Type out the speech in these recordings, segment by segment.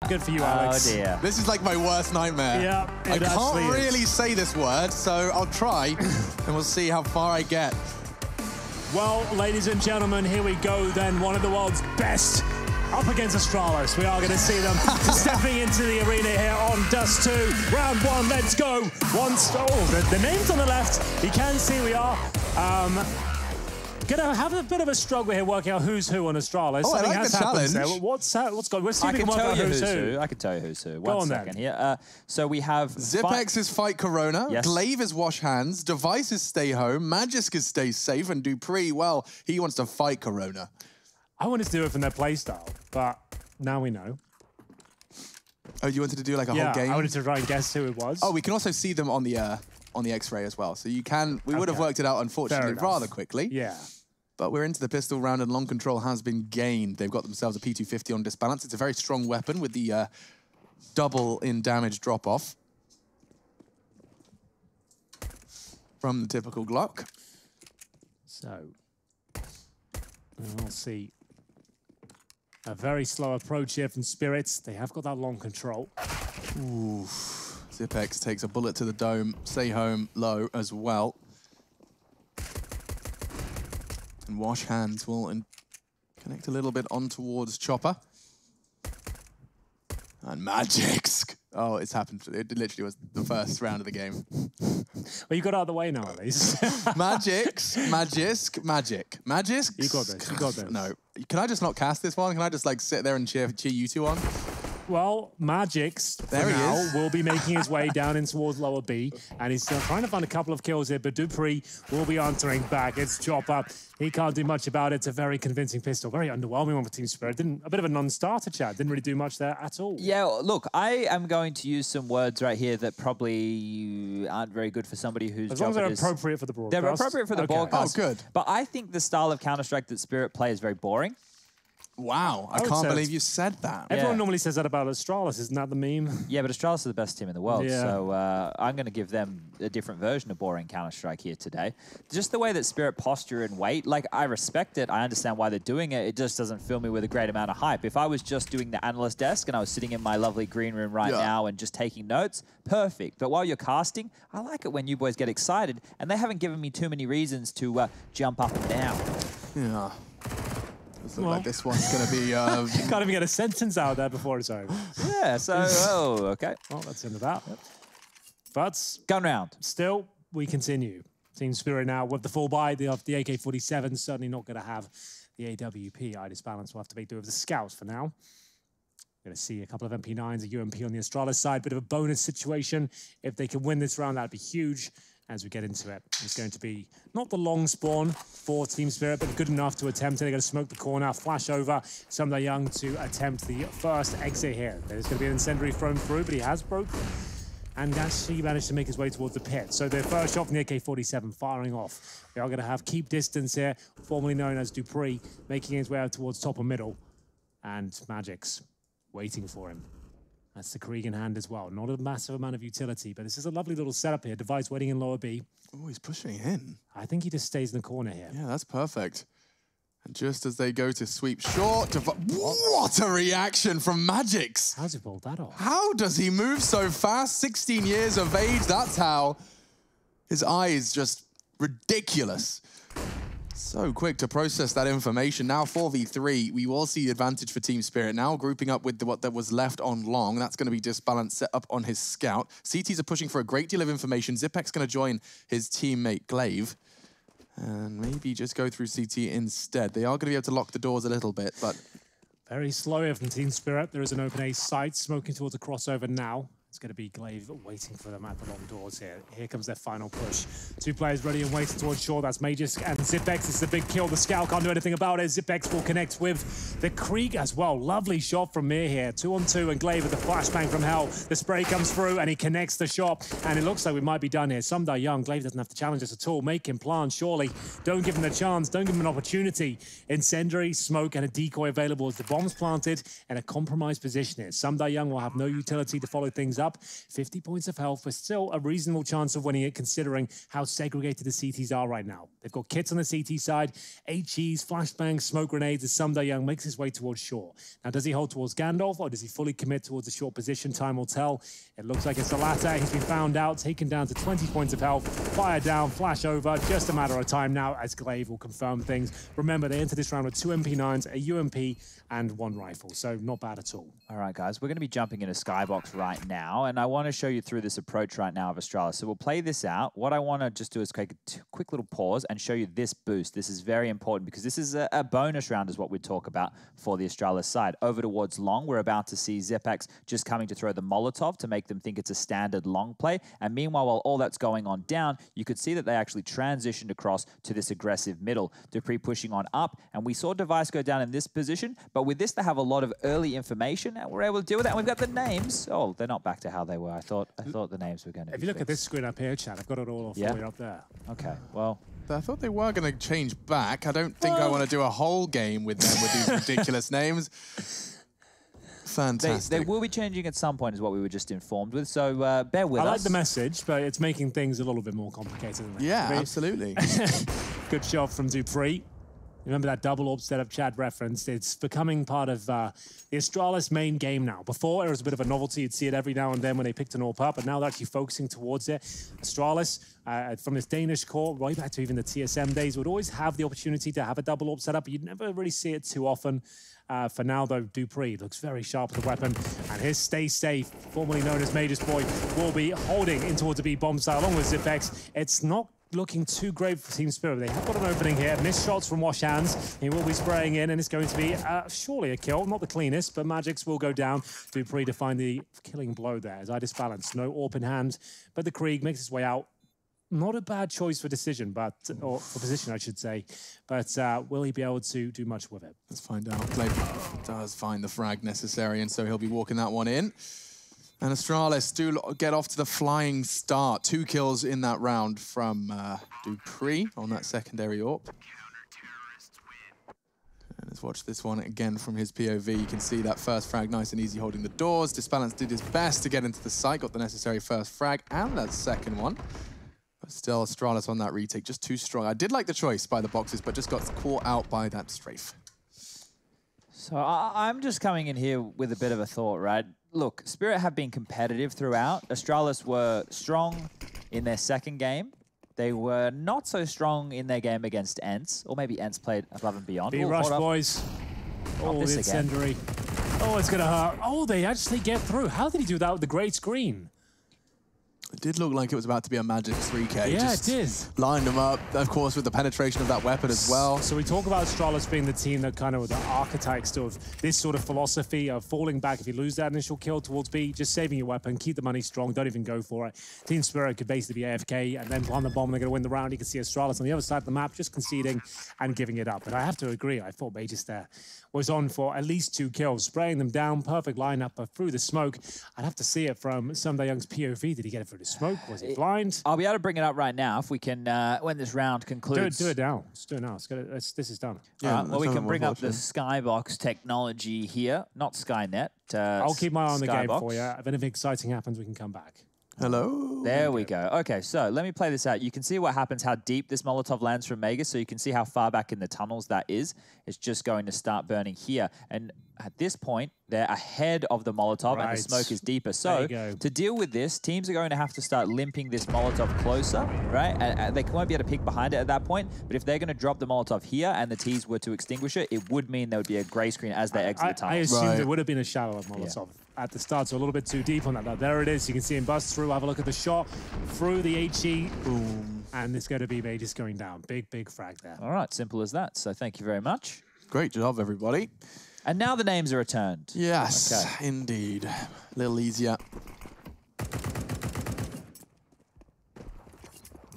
Good for you, Alex. Oh dear. This is like my worst nightmare. Yeah, I can't really say this word, so I'll try, and we'll see how far I get. Well, ladies and gentlemen, here we go then. One of the world's best up against Astralis. We are going to see them stepping into the arena here on Dust2. Round one, let's go. The name's on the left. You can see we are gonna have a bit of a struggle here working out who's who on Astralis. Oh, Something I like has the happened challenge. there. What's going? Let's see I if we can can work tell out you who's who's who. who. I can tell you who's who. Go One on second then. here. So we have Zipex is Fight Corona, Yes. Glaive is Wash Hands, Device is Stay Home, Magisk is Stay Safe, and Dupree, well, he wants to fight Corona. I wanted to do it from their playstyle, but now we know. Oh, you wanted to do like a whole game? I wanted to try and guess who it was. Oh, we can also see them on the X-ray as well. So you can, we would have worked it out, unfortunately, rather quickly. Yeah. But we're into the pistol round and long control has been gained. They've got themselves a P250 on Disbalance. It's a very strong weapon with the double in damage drop-off from the typical Glock. So, we'll see a very slow approach here from Spirits. They have got that long control. Ooh. Zipex takes a bullet to the dome. Stay Home low as well. And Wash Hands will connect a little bit on towards Chopper. And Magisk. Oh, it's happened. It literally was the first round of the game. Well, you got out of the way now, at least. Magisk. You got this. You got this. No. Can I just not cast this one? Can I just like sit there and cheer you two on? Well, Magix There he is. will be making his way down in towards lower B, and he's still trying to find a couple of kills here, but Dupree will be answering back. It's Chopper. He can't do much about it. It's a very convincing pistol. Very underwhelming one for Team Spirit. A bit of a non-starter, Chad. Didn't really do much there at all. Yeah, look, I am going to use some words right here that probably aren't very good for somebody who's As long as they're appropriate for the broadcast. They're appropriate for the broadcast. Oh, good. But I think the style of Counter-Strike that Spirit play is very boring. Wow, I can't believe you said that. Everyone normally says that about Astralis, isn't that the meme? Yeah, but Astralis are the best team in the world, Yeah. so I'm going to give them a different version of boring Counter-Strike here today. Just the way that Spirit posture and wait, like, I respect it, I understand why they're doing it, it just doesn't fill me with a great amount of hype. If I was just doing the analyst desk and I was sitting in my lovely green room right now and just taking notes, perfect. But while you're casting, I like it when you boys get excited, and they haven't given me too many reasons to jump up and down. Yeah. Looks like this one's going to be... Can't even get a sentence out there before it's over. Yeah, so, okay. Well, that's the end of that. Yep. But gun round. Still, we continue. Team Spirit now with the full buy, the AK-47, certainly not going to have the AWP. I Disbalance will have to make do with the Scouts for now. Going to see a couple of MP9s, a UMP on the Astralis side, bit of a bonus situation. If they can win this round, that'd be huge. As we get into it, it's going to be not the long spawn for Team Spirit, but good enough to attempt it. They're going to smoke the corner, flash over Somda Young to attempt the first exit here. There's going to be an incendiary thrown through, but he has broke and actually managed to make his way towards the pit. So their first shot from the AK-47 firing off. They are going to have keep distance here, formerly known as Dupree, making his way out towards top and middle. And Magix waiting for him. That's the Krieg in hand as well. Not a massive amount of utility, but this is a lovely little setup here. Device waiting in lower B. Oh, he's pushing in. I think he just stays in the corner here. Yeah, that's perfect. And just as they go to sweep short, what a reaction from Magix. How's he pulled that off? How does he move so fast? 16 years of age, that's how. His eyes just ridiculous. So quick to process that information. Now 4v3, we will see the advantage for Team Spirit. Now grouping up with what that was left on long. That's going to be Disbalance set up on his scout. CTs are pushing for a great deal of information. Zipek's going to join his teammate Glaive. And maybe just go through CT instead. They are going to be able to lock the doors a little bit, but... Very slow here from Team Spirit. There is an open A site smoking towards a crossover now. It's going to be Glaive waiting for them at the long doors here. Here comes their final push. Two players ready and waiting towards shore. That's Magisk and Zipex. This is a big kill. The Scout can't do anything about it. Zipex will connect with the Krieg as well. Lovely shot from Mir here. 2-on-2 and Glaive with the flashbang from hell. The spray comes through and he connects the shot. And it looks like we might be done here. Somda Young. Glaive doesn't have to challenge us at all. Make him plant, surely. Don't give him the chance. Don't give him an opportunity. Incendiary, smoke, and a decoy available as the bomb's planted in a compromised position here. Somda Young will have no utility to follow things up. up, 50 points of health, but still a reasonable chance of winning it considering how segregated the CTs are right now. They've got kits on the CT side, HEs, flashbangs, smoke grenades as Young makes his way towards shore. Now, does he hold towards Gandalf or does he fully commit towards the short position? Time will tell. It looks like it's the latter. He's been found out, taken down to 20 points of health, fire down, flash over, just a matter of time now as Glaive will confirm things. Remember, they enter this round with 2 MP9s, a UMP, and 1 rifle, so not bad at all. All right, guys, we're going to be jumping into Skybox right now, and I want to show you through this approach right now of Astralis. So we'll play this out. What I want to just do is take a quick little pause and show you this boost. This is very important because this is a bonus round is what we talk about for the Astralis side. Over towards long, we're about to see Zepex just coming to throw the Molotov to make them think it's a standard long play. And meanwhile, while all that's going on down, you could see that they actually transitioned across to this aggressive middle. Dupree pushing on up, and we saw Device go down in this position, but with this, they have a lot of early information, and we're able to deal with that. And we've got the names. Oh, they're not back to how they were. I thought the names were going to be If you look fixed. at this screen up here, Chad, I've got it all for you up there. Okay, well... I thought they were going to change back. I don't think I want to do a whole game with them with these ridiculous names. Fantastic. They will be changing at some point is what we were just informed with, so bear with us. I like the message, but it's making things a little bit more complicated than that. Yeah, absolutely. Good shot from Dupree. Remember that double orb setup Chad referenced? It's becoming part of the Astralis main game now. Before, it was a bit of a novelty. You'd see it every now and then when they picked an orb up, but now they're actually focusing towards it. Astralis, from this Danish core, right back to even the TSM days, would always have the opportunity to have a double orb setup, but you'd never really see it too often. For now, though, Dupree looks very sharp with the weapon, and his Stay Safe, formerly known as Major's Boy, will be holding in towards a B bomb site along with Zipex. It's not looking too great for Team Spirit. They have got an opening here. Missed shots from Wash Hands. He will be spraying in, and it's going to be surely a kill. Not the cleanest, but Magics will go down. Dupree to find the killing blow there as I disbalance. No AWP in hand, but the Krieg makes his way out. Not a bad choice for decision, or for position, I should say. But will he be able to do much with it? Let's find out. Glaive does find the frag necessary, and so he'll be walking that one in. And Astralis do get off to the flying start. 2 kills in that round from Dupree on that secondary AWP. And let's watch this one again from his POV. You can see that first frag nice and easy holding the doors. Disbalance did his best to get into the site, got the necessary first frag and that second one. But still, Astralis on that retake, just too strong. I did like the choice by the boxes, but just got caught out by that strafe. So I'm just coming in here with a bit of a thought, right? Look, Spirit have been competitive throughout. Astralis were strong in their second game. They were not so strong in their game against Ents, or maybe Ents played above and beyond. B-rush, boys. Oh, the incendiary. Oh, it's going to hurt. Oh, they actually get through. How did he do that with the great screen? It did look like it was about to be a Magic 3K. Yeah, just it did. Lined them up, of course, with the penetration of that weapon as well. So we talk about Astralis being the team that kind of with the archetypes of this sort of philosophy of falling back if you lose that initial kill towards B, just saving your weapon, keep the money strong, don't even go for it. Team Spirit could basically be AFK and then plant the bomb, they're going to win the round. You can see Astralis on the other side of the map just conceding and giving it up. But I have to agree, I thought Majors there was on for at least 2 kills, spraying them down, perfect lineup, but through the smoke. I'd have to see it from Young's POV. Did he get it through the smoke? Was he blind? I'll be able to bring it up right now if we can, when this round concludes. Do it now. Let's do it now. This is done. Yeah, well, we can bring up the Skybox technology here, not Skynet. I'll keep my eye on the game Skybox. for you. If anything exciting happens, we can come back. Hello? There we go. Okay, so let me play this out. You can see what happens, how deep this Molotov lands from Mega, so you can see how far back in the tunnels that is. It's just going to start burning here. And at this point, they're ahead of the Molotov and the smoke is deeper. So to deal with this, teams are going to have to start limping this Molotov closer, right? And they won't be able to peek behind it at that point. But if they're going to drop the Molotov here and the Ts were to extinguish it, it would mean there would be a gray screen as they exit the tunnel. I assumed it would have been a shallower Molotov at the start, so a little bit too deep on that. There it is. You can see him bust through. Have a look at the shot through the HE. Boom. And it's going to be Majors going down. Big, big frag there. All right, simple as that. So thank you very much. Great job, everybody. And now the names are returned. Yes, indeed. A little easier.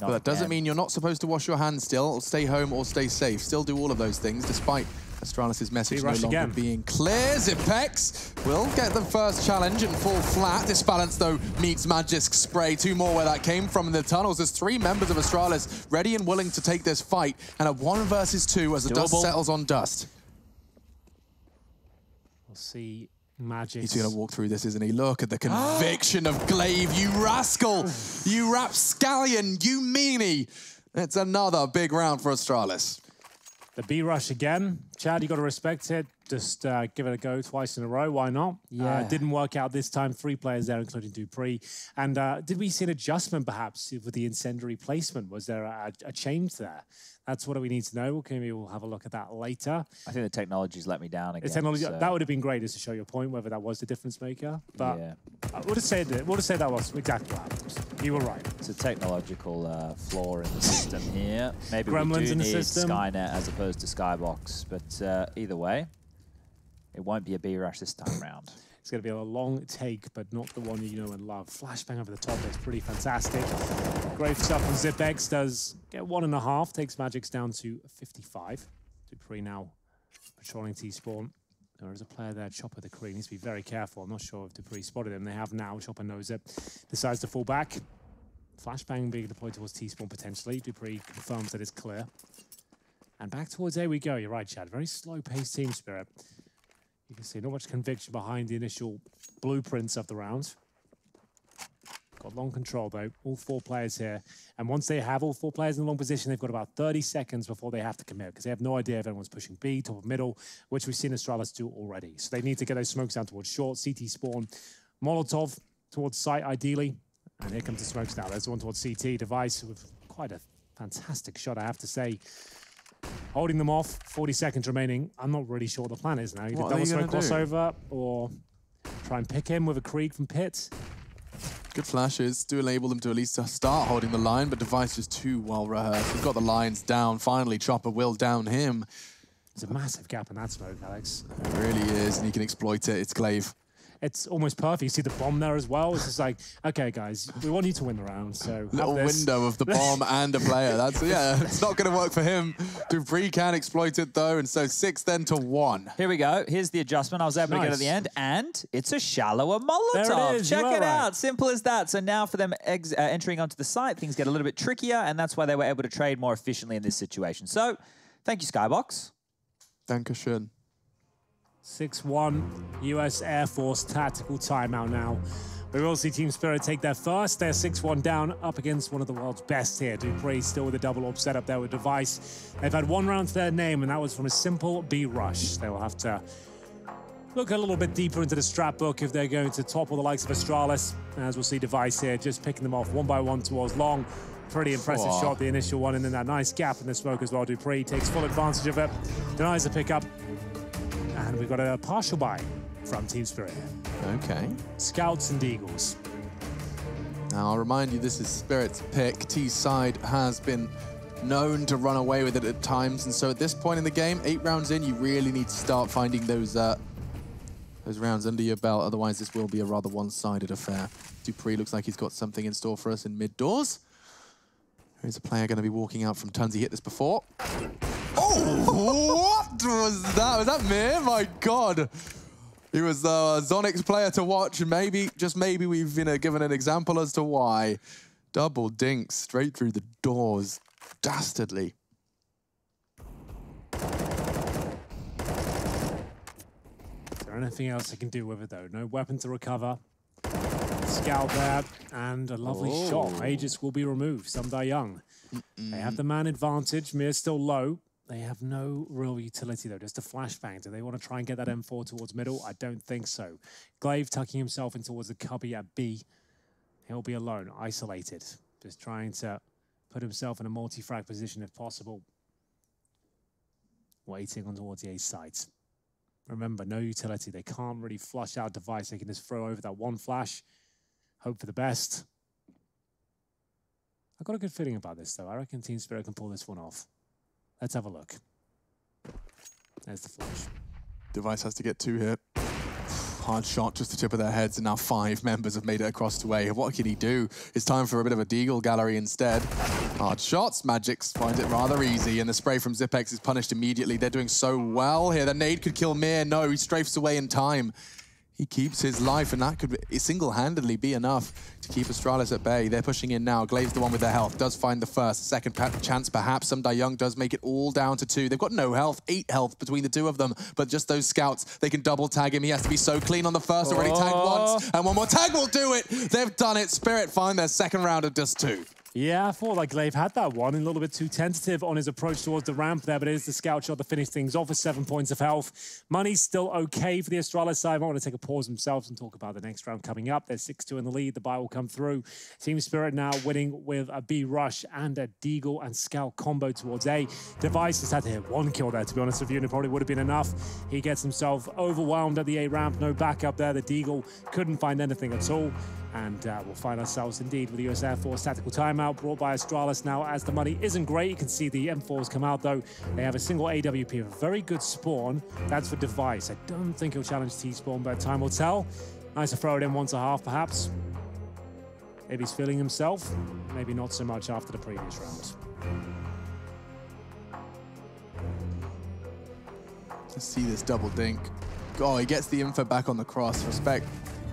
But that doesn't mean you're not supposed to wash your hands still, or stay home, or stay safe. Still do all of those things, despite Astralis' message no longer being clear. Zipex will get the first challenge and fall flat. Disbalance, though, meets Magic's spray. 2 more where that came from in the tunnels. There's 3 members of Astralis ready and willing to take this fight. And a 1 versus 2 as the dust settles on Dust. We'll see Magic. He's going to walk through this, isn't he? Look at the conviction of Glaive, you rascal! You rapscallion, you meanie! It's another big round for Astralis. The B rush again. Chad, you got to respect it. Just give it a go twice in a row. Why not? Yeah. Didn't work out this time. 3 players there, including Dupree. And did we see an adjustment, perhaps, with the incendiary placement? Was there a change there? That's what we need to know. Maybe we'll have a look at that later. I think the technology's let me down again. The technology, so. that would have been great, just to show your point, whether that was the difference maker. But yeah. I would have said that was exactly what happened. You were right. It's a technological flaw in the system here. Maybe Gremlins we do in the need system. Skynet as opposed to Skybox, but either way, it won't be a B rush this time round. It's going to be a long take, but not the one you know and love. Flashbang over the top is pretty fantastic. Great stuff from ZipX. Does get 1.5. Takes Magic's down to 55. Dupree now patrolling T-spawn. There is a player there, Chopper the Kree. Needs to be very careful. I'm not sure if Dupree spotted him. They have now. Chopper knows it. Decides to fall back. Flashbang being deployed towards T-spawn potentially. Dupree confirms that it's clear. And back towards A we go. You're right, Chad. Very slow-paced team spirit. You can see not much conviction behind the initial blueprints of the round. Got long control, though. All 4 players here. And once they have all 4 players in the long position, they've got about 30 seconds before they have to commit, because they have no idea if anyone's pushing B, top of middle, which we've seen Astralis do already. So they need to get those smokes down towards short, CT spawn, Molotov towards site, ideally. And here comes the smokes now. There's one towards CT. Device with quite a fantastic shot, I have to say. Holding them off, 40 seconds remaining. I'm not really sure what the plan is now. Either double smoke crossover or try and pick him with a Krieg from pit. Good flashes. Do enable them to at least start holding the line, but Device just too well rehearsed. We've got the lines down. Finally, Chopper will down him. There's a massive gap in that smoke, Alex. It really is, and he can exploit it. It's Glaive. It's almost perfect. You see the bomb there as well. It's just like, okay, guys, we want you to win the round, so little window of the bomb and a player. That's it's not going to work for him. Dupree can exploit it though, and so 6 then to 1. Here we go. Here's the adjustment I was able to get at the end, and it's a shallower Molotov. There it is. Check it out. Simple as that. So now for them entering onto the site, things get a little bit trickier, and that's why they were able to trade more efficiently in this situation. So, thank you, Skybox. Dankeschön. 6-1, US Air Force tactical timeout now. We will see Team Spirit take their first. They're 6-1 down, up against one of the world's best here. Dupree still with a double orb setup there with Device. They've had 1 round to their name, and that was from a simple B rush. They will have to look a little bit deeper into the strat book if they're going to topple the likes of Astralis. As we'll see Device here, just picking them off 1 by 1 towards long. Pretty impressive shot, the initial one, and then that nice gap in the smoke as well. Dupree takes full advantage of it, denies the pickup. And we've got a partial buy from Team Spirit. Okay. Scouts and Eagles. Now, I'll remind you, this is Spirit's pick. T's side has been known to run away with it at times. And so at this point in the game, 8 rounds in, you really need to start finding those rounds under your belt. Otherwise, this will be a rather one-sided affair. Dupree looks like he's got something in store for us in mid-doors. Here's a player going to be walking out from Tons. He hit this before. Oh, what was that? Was that Mir? My God. He was the Zonix player to watch, and maybe, just maybe, we've given an example as to why. Double dinks straight through the doors. Dastardly. Is there anything else I can do with it, though? No weapon to recover. Scout there, and a lovely shot. Aegis will be removed. Some die young. They have the man advantage. Mir's still low. They have no real utility, though. Just a flashbang. Do they want to try and get that M4 towards middle? I don't think so. Glaive tucking himself in towards the cubby at B. He'll be alone, isolated. Just trying to put himself in a multi-frag position if possible. Waiting on towards the A site. Remember, no utility. They can't really flush out Device. They can just throw over that one flash. Hope for the best. I've got a good feeling about this, though. I reckon Team Spirit can pull this one off. Let's have a look. There's the flash. Device has to get 2 here. Hard shot, just the tip of their heads, and now 5 members have made it across to A. What can he do? It's time for a bit of a Deagle gallery instead. Hard shots, Magics find it rather easy, and the spray from ZipX is punished immediately. They're doing so well here. The nade could kill Mir. No, he strafes away in time. He keeps his life, and that could single-handedly be enough to keep Astralis at bay. They're pushing in now. Glaive's the one with the health. Does find the first. Second chance, perhaps. Some Young does make it all down to 2. They've got no health, 8 health between the 2 of them. But just those scouts, they can double tag him. He has to be so clean on the first. Already tagged once, and one more tag will do it. They've done it. Spirit find their second round of Dust2. Yeah, I thought like Glaive had that one, a little bit too tentative on his approach towards the ramp there, but it is the scout shot that finished things off with 7 points of health. Money's still okay for the Astralis side. I want to take a pause themselves and talk about the next round coming up. They're 6-2 in the lead. The bye will come through. Team Spirit now winning with a B rush and a Deagle and Scout combo towards A. Device has had to hit 1 kill there, to be honest with you, and it probably would have been enough. He gets himself overwhelmed at the A ramp. No backup there. The Deagle couldn't find anything at all. And we'll find ourselves indeed with the US Air Force tactical timeout brought by Astralis now. As the money isn't great, you can see the M4s come out though. They have a single AWP, a very good spawn. That's for Device. I don't think he'll challenge T-spawn, but time will tell. Nice to throw it in 1.5 perhaps. Maybe he's feeling himself. Maybe not so much after the previous round. Let's see this double dink. Oh, he gets the info back on the cross. Respect.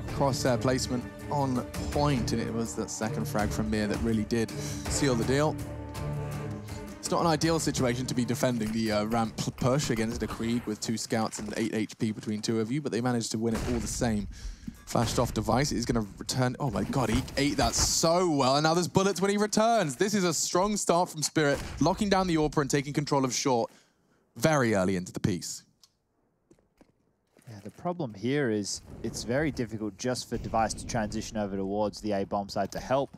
Crosshair placement on point, and it was that second frag from Mir that really did seal the deal. It's not an ideal situation to be defending the ramp push against a Krieg with 2 scouts and 8 HP between 2 of you, but they managed to win it all the same. Flashed off Device, he's going to return. Oh my god, he ate that so well, and now there's bullets when he returns. This is a strong start from Spirit, locking down the AWP and taking control of short very early into the piece. Yeah, the problem here is it's very difficult just for Device to transition over towards the A bomb side to help.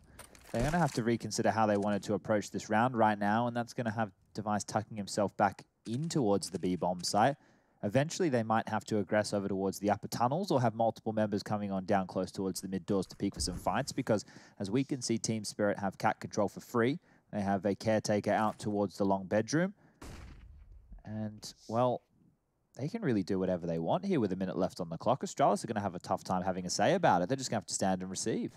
They're going to have to reconsider how they wanted to approach this round right now, and that's going to have Device tucking himself back in towards the B bomb site. Eventually, they might have to aggress over towards the upper tunnels or have multiple members coming on down close towards the mid doors to peek for some fights, because as we can see, Team Spirit have cat control for free. They have a caretaker out towards the long bedroom. And, well, they can really do whatever they want here with a minute left on the clock. Astralis are going to have a tough time having a say about it. They're just going to have to stand and receive.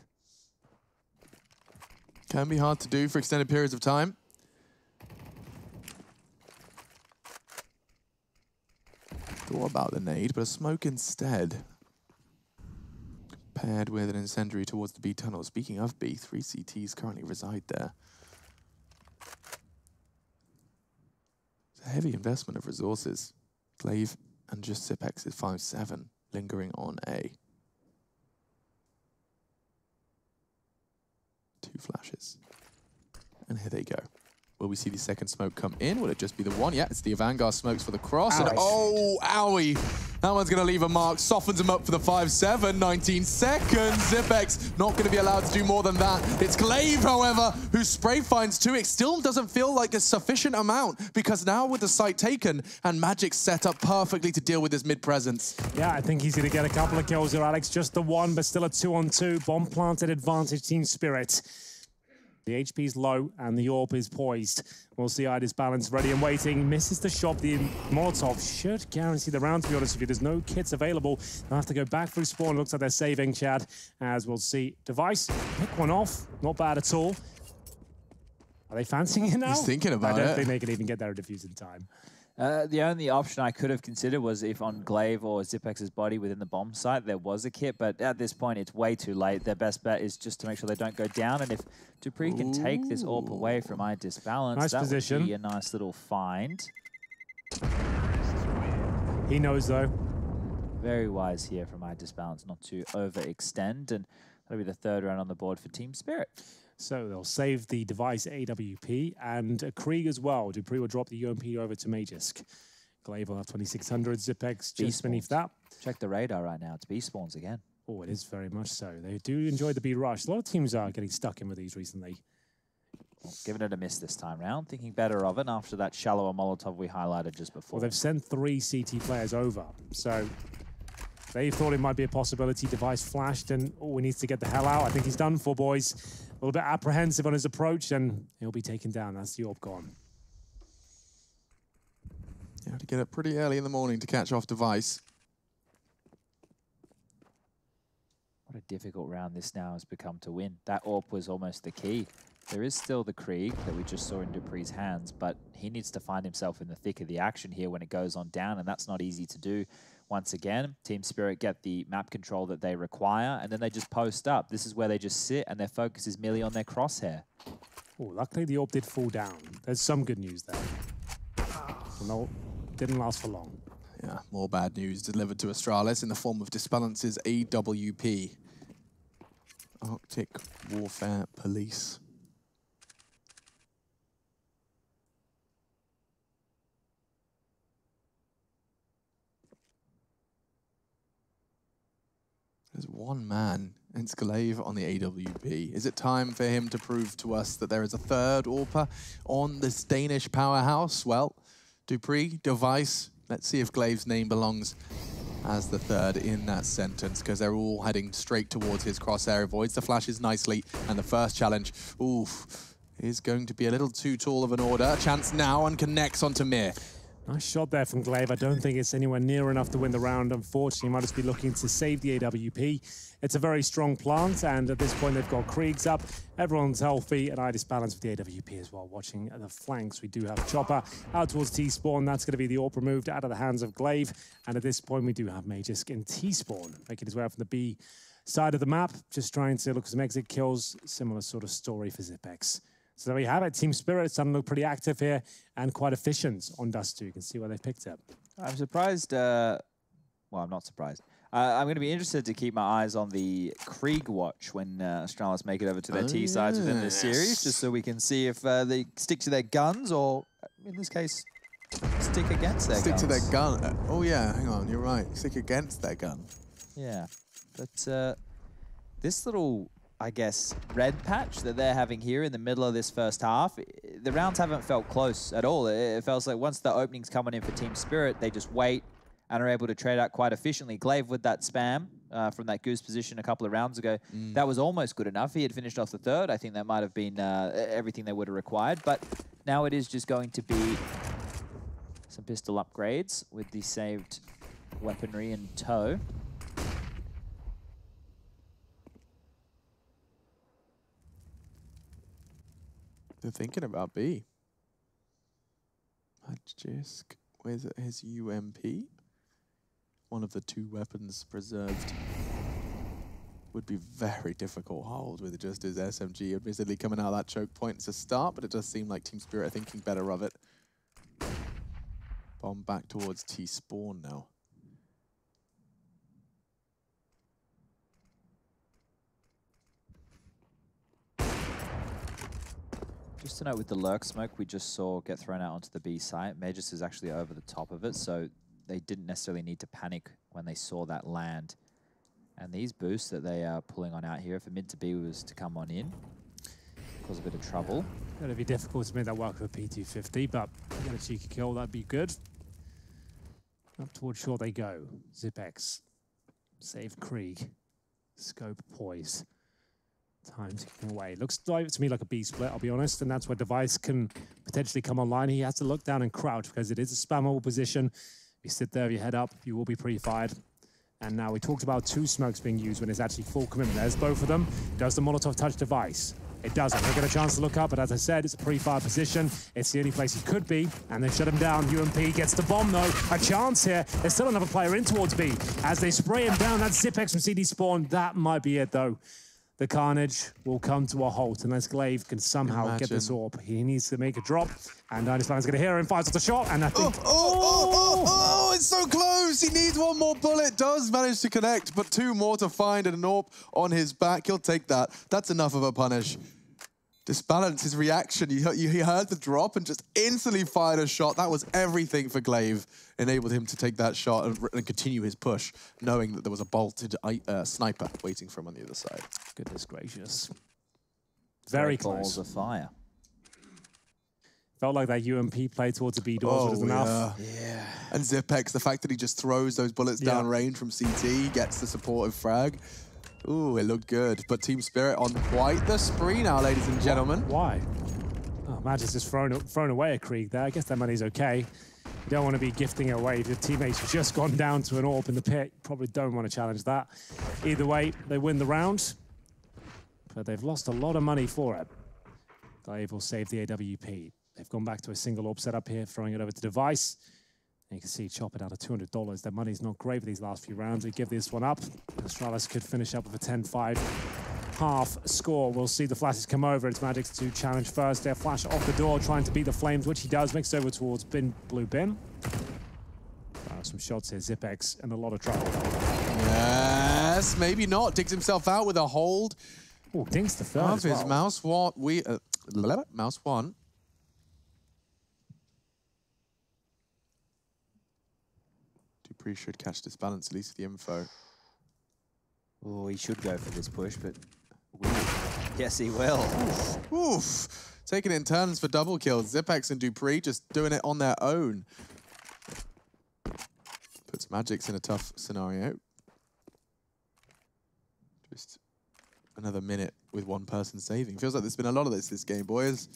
Can be hard to do for extended periods of time. Thought about the nade, but a smoke instead. Paired with an incendiary towards the B tunnel. Speaking of B, 3 CTs currently reside there. It's a heavy investment of resources. Glaive and just Zipex is 5-7, lingering on A. 2 flashes. And here they go. Will we see the second smoke come in? Will it just be the one? Yeah, it's the Vanguard smokes for the cross. Ouch. And oh, owie. That one's going to leave a mark. Softens him up for the 5-7. 19 seconds. Zipex not going to be allowed to do more than that. It's Glaive, however, who spray finds 2. It still doesn't feel like a sufficient amount, because now with the site taken and Magic set up perfectly to deal with his mid-presence. Yeah, I think he's going to get a couple of kills here, Alex. Just the one, but still a 2-on-2. Bomb planted advantage, Team Spirit. The HP's low and the AWP is poised. We'll see Idis balance ready and waiting. Misses the shot. The Molotov should guarantee the round, to be honest with you. There's no kits available. They'll have to go back through spawn. Looks like they're saving, Chad, as we'll see. Device, pick one off. Not bad at all. Are they fancying it now? He's thinking about it. I don't think they can even get their defuse in time. The only option I could have considered was if on Glaive or Zipex's body within the bomb site there was a kit, but at this point it's way too late. Their best bet is just to make sure they don't go down, and if Dupree can take this AWP away from Idis balance, Nice that position. would be a nice little find. He knows, though. Very wise here from Idis balance not to overextend, and that'll be the 3rd round on the board for Team Spirit. So they'll save the Device AWP and a Krieg as well. Dupree will drop the UMP over to Magisk. Glaive will have 2600. Zipex just beneath that. Check the radar right now. It's B spawns again. Oh, it is very much so. They do enjoy the B rush. A lot of teams are getting stuck in with these recently. Well, giving it a miss this time round. Thinking better of it after that shallower Molotov we highlighted just before. Well, they've sent 3 CT players over. So they thought it might be a possibility. Device flashed and, oh, he needs to get the hell out. I think he's done for, boys. A little bit apprehensive on his approach, and he'll be taken down. That's the AWP gone. You have to get up pretty early in the morning to catch off Device. What a difficult round this now has become to win. That AWP was almost the key. There is still the Krieg that we just saw in Dupree's hands, but he needs to find himself in the thick of the action here when it goes on down, and that's not easy to do once again, Team Spirit get the map control that they require, and then they just post up. This is where they just sit, and their focus is merely on their crosshair. Oh, luckily the AWP did fall down. There's some good news there. No, didn't last for long. Yeah, more bad news delivered to Astralis in the form of Disbalance's AWP. Arctic Warfare Police. There's one man, it's Glaive on the AWP. Is it time for him to prove to us that there is a third AWPer on this Danish powerhouse? Well, Dupree, Device, let's see if Glaive's name belongs as the third in that sentence, because they're all heading straight towards his crosshair. Avoids the flashes nicely, and the first challenge, oof, is going to be a little too tall of an order. Chance now and connects onto Mir. Nice shot there from Glaive. I don't think it's anywhere near enough to win the round. Unfortunately, he might just be looking to save the AWP. It's a very strong plant, and at this point, they've got Kriegs up. Everyone's healthy, and I disbalance with the AWP as well. Watching the flanks, we do have Chopper out towards T-Spawn. That's going to be the AWP removed out of the hands of Glaive. And at this point, we do have Magisk in T-Spawn, making his way up from the B side of the map, just trying to look for some exit kills. Similar sort of story for Zipex. So there we have it. Team Spirit starting to look pretty active here and quite efficient on Dust2. You can see where they've picked up. I'm surprised. Well, I'm not surprised. I'm going to be interested to keep my eyes on the Krieg watch when Astralis make it over to their T sides within this series, just so we can see if they stick to their guns or, in this case, stick against their guns. Stick to their gun. Oh, yeah, hang on. You're right. Stick against their gun. Yeah. But this little, I guess, red patch that they're having here in the middle of this first half, the rounds haven't felt close at all. It feels like once the opening's coming in for Team Spirit, they just wait and are able to trade out quite efficiently. Glaive with that spam from that goose position a couple of rounds ago, that was almost good enough. He had finished off the third. I think that might have been everything they would have required. But now it is just going to be some pistol upgrades with the saved weaponry in tow. They're thinking about B. Magisk, where's it? His UMP? One of the two weapons preserved. Would be very difficult hold with just his SMG admittedly coming out of that choke point. It's a start, but it does seem like Team Spirit are thinking better of it. Bomb back towards T-Spawn now. Just to note, with the lurk smoke we just saw get thrown out onto the B site, Magisk is actually over the top of it, so they didn't necessarily need to panic when they saw that land. And these boosts that they are pulling on out here, if a mid to B was to come on in, cause a bit of trouble. It's going to be difficult to make that work with a P250, but get a cheeky kill, that'd be good. Up towards shore they go. Zipex. Save Krieg. Scope poised. Time ticking away. Looks to me like a B split, I'll be honest, and that's where Device can potentially come online. He has to look down and crouch because it is a spammable position. If you sit there with your head up, you will be pre-fired. And now we talked about two smokes being used when it's actually full commitment. There's both of them. Does the Molotov touch Device? It doesn't. He'll get a chance to look up, but as I said, it's a pre-fire position. It's the only place he could be, and they shut him down. UMP gets the bomb, though. A chance here. There's still another player in towards B. As they spray him down, that's Zipex from CD Spawn. That might be it, though. The carnage will come to a halt unless Glaive can somehow get this AWP. He needs to make a drop, and Dynasland's going to hear him, fires off the shot, and I think... Oh, it's so close! He needs one more bullet, does manage to connect, but two more to find and an AWP on his back. He'll take that. That's enough of a punish. Disbalance his reaction. He heard the drop and just instantly fired a shot. That was everything for Glaive. Enabled him to take that shot and continue his push, knowing that there was a bolted sniper waiting for him on the other side. Goodness gracious. Very close. Balls of fire. Felt like that UMP play towards the B doors was enough. Yeah. And Zipex, the fact that he just throws those bullets down range from CT, gets the supportive frag. Ooh, it looked good. But Team Spirit on quite the spree now, ladies and gentlemen. Why? Oh, Magic's just thrown away a Krieg there. I guess that money's okay. You don't want to be gifting it away if your teammate's just gone down to an AWP in the pit. You probably don't want to challenge that. Either way, they win the round, but they've lost a lot of money for it. Glaive will save the AWP. They've gone back to a single AWP setup here, throwing it over to Device. And you can see Chopper down to $200. Their money's not great for these last few rounds. We give this one up. Astralis could finish up with a 10-5 half score. We'll see the flashes come over. It's Magic's to challenge first. They're flash off the door, trying to beat the flames, which he does. Makes it over towards blue bin. Some shots here, Zipex, and a lot of trouble. Yes, maybe not. Digs himself out with a hold. Oh, dinks the third Of as his well. mouse one. Dupree should catch this balance, at least the info. Oh, he should go for this push, but yes, he will. Oof. Taking it in turns for double kills. Zipex and Dupree just doing it on their own. Puts Magic's in a tough scenario. Just another minute with one person saving. Feels like there's been a lot of this game, boys.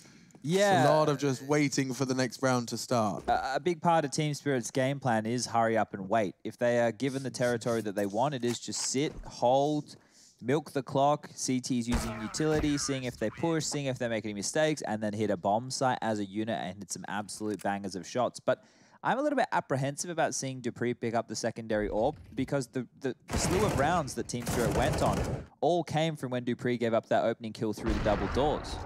Yeah. It's a lot of just waiting for the next round to start. A big part of Team Spirit's game plan is hurry up and wait. If they are given the territory that they want, it is just sit, hold, milk the clock. CT's using utility, seeing if they push, seeing if they make any mistakes, and then hit a bomb site as a unit and hit some absolute bangers of shots. But I'm a little bit apprehensive about seeing Dupree pick up the secondary orb because the slew of rounds that Team Spirit went on all came from when Dupree gave up that opening kill through the double doors.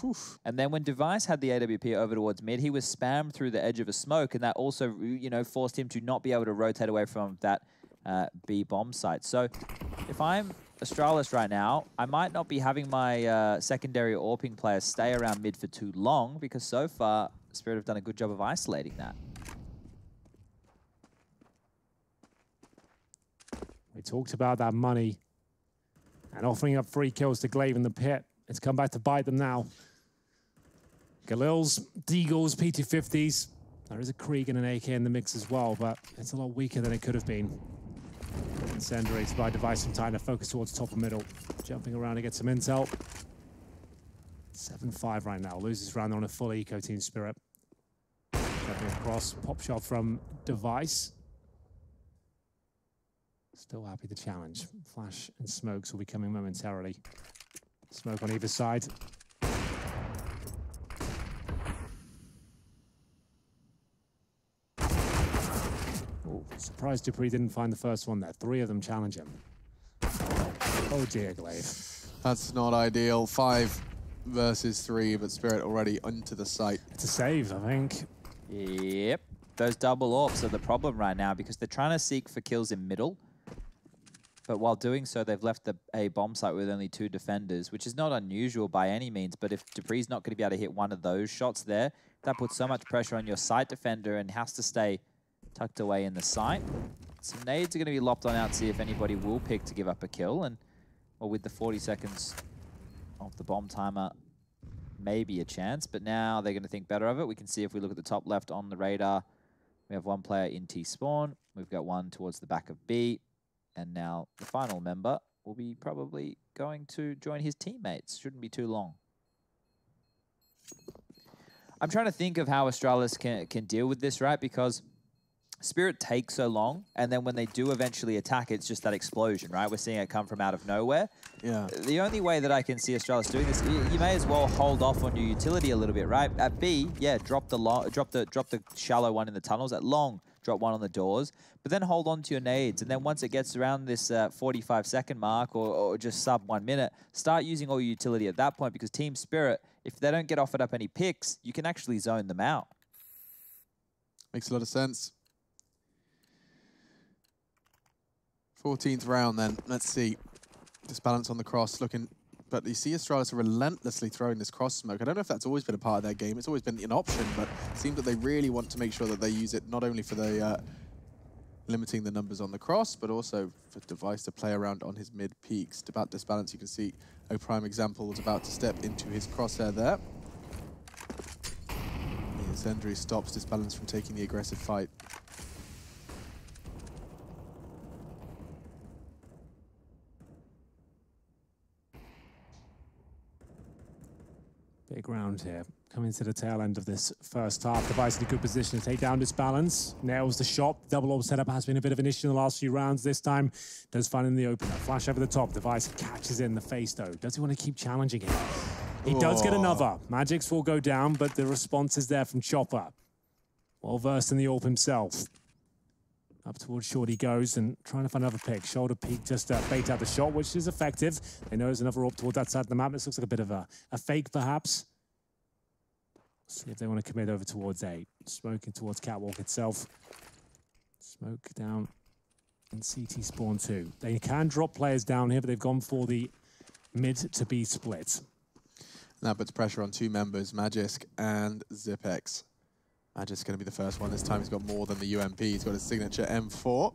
Oof. And then when Device had the AWP over towards mid, he was spammed through the edge of a smoke, and that also, you know, forced him to not be able to rotate away from that B bomb site. So if I'm Astralis right now, I might not be having my secondary AWPing players stay around mid for too long because so far Spirit have done a good job of isolating that. We talked about that money and offering up free kills to Glaive in the pit. It's come back to bite them now. Galil's, Deagles, P250s. There is a Krieg and an AK in the mix as well, but it's a lot weaker than it could have been. Incendiaries by Device some time to focus towards top and middle. Jumping around to get some intel. 7-5 right now. Loses round on a full eco Team Spirit. Jumping across. Pop shot from Device. Still happy to challenge. Flash and smokes will be coming momentarily. Smoke on either side. Oh, surprised Dupree didn't find the first one there. 3 of them challenge him. Oh dear, Glaive. That's not ideal. 5 versus 3, but Spirit already onto the site. It's a save, I think. Yep. Those double AWPs are the problem right now because they're trying to seek for kills in middle. But while doing so, they've left a bomb site with only 2 defenders, which is not unusual by any means. But if Dupree's not going to be able to hit one of those shots there, that puts so much pressure on your site defender and has to stay tucked away in the site. Some nades are going to be lopped on out to see if anybody will pick to give up a kill. And well, with the 40 seconds of the bomb timer, maybe a chance. But now they're going to think better of it. We can see if we look at the top left on the radar, we have 1 player in T-spawn. We've got 1 towards the back of B. And now the final member will be probably going to join his teammates. Shouldn't be too long. I'm trying to think of how Astralis can deal with this, right? Because Spirit takes so long, and then when they do eventually attack, it's just that explosion, right? We're seeing it come from out of nowhere. Yeah. The only way that I can see Astralis doing this, you may as well hold off on your utility a little bit, right? At B, yeah, drop the shallow one in the tunnels. At long, drop 1 on the doors, but then hold on to your nades. And then once it gets around this 45-second mark or just sub 1 minute, start using all your utility at that point because Team Spirit, if they don't get offered up any picks, you can actually zone them out. Makes a lot of sense. 14th round then. Let's see. This balance on the cross looking... But you see Astralis are relentlessly throwing this cross smoke. I don't know if that's always been a part of their game. It's always been an option, but it seems that they really want to make sure that they use it not only for the limiting the numbers on the cross, but also for Device to play around on his mid peaks. About this balance, you can see a prime example was about to step into his crosshair there. The incendiary stops this balance from taking the aggressive fight. Big round here. Coming to the tail end of this first half. Device in a good position to take down this balance. Nails the shot. Double orb setup has been a bit of an issue in the last few rounds. This time, does find in the opener. Flash over the top. Device catches in the face, though. Does he want to keep challenging him? He does get another. Magics will go down, but the response is there from Chopper. Well versed in the AWP himself. Up towards short he goes and trying to find another pick. Shoulder peek just to bait out the shot, which is effective. They know there's another AWP towards that side of the map. This looks like a bit of a fake, perhaps. See if they want to commit over towards A. Smoking towards Catwalk itself. Smoke down in CT spawn 2. They can drop players down here, but they've gone for the mid to B split. That puts pressure on two members, Magisk and Zipex. Magisk's going to be the first one. This time he's got more than the UMP. He's got his signature M4.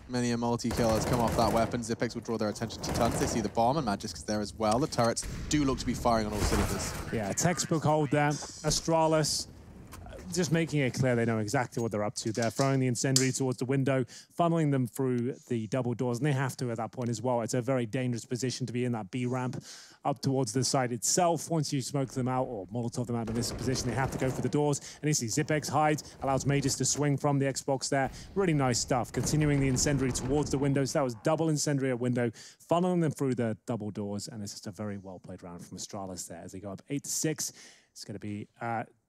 Many a multi-kill has come off that weapon. Zipex will draw their attention to Tuns. They see the bomb, and Magisk is there as well. The turrets do look to be firing on all cylinders. Yeah, textbook hold there. Astralis just making it clear they know exactly what they're up to. They're throwing the incendiary towards the window, funneling them through the double doors, and they have to at that point as well. It's a very dangerous position to be in, that B ramp up towards the site itself. Once you smoke them out or Molotov them out in this position, they have to go for the doors. And you see Zipex hides, allows Mages to swing from the Xbox there. Really nice stuff. Continuing the incendiary towards the windows. That was double incendiary at window, funneling them through the double doors, and it's just a very well-played round from Astralis there as they go up 8-6. It's going to be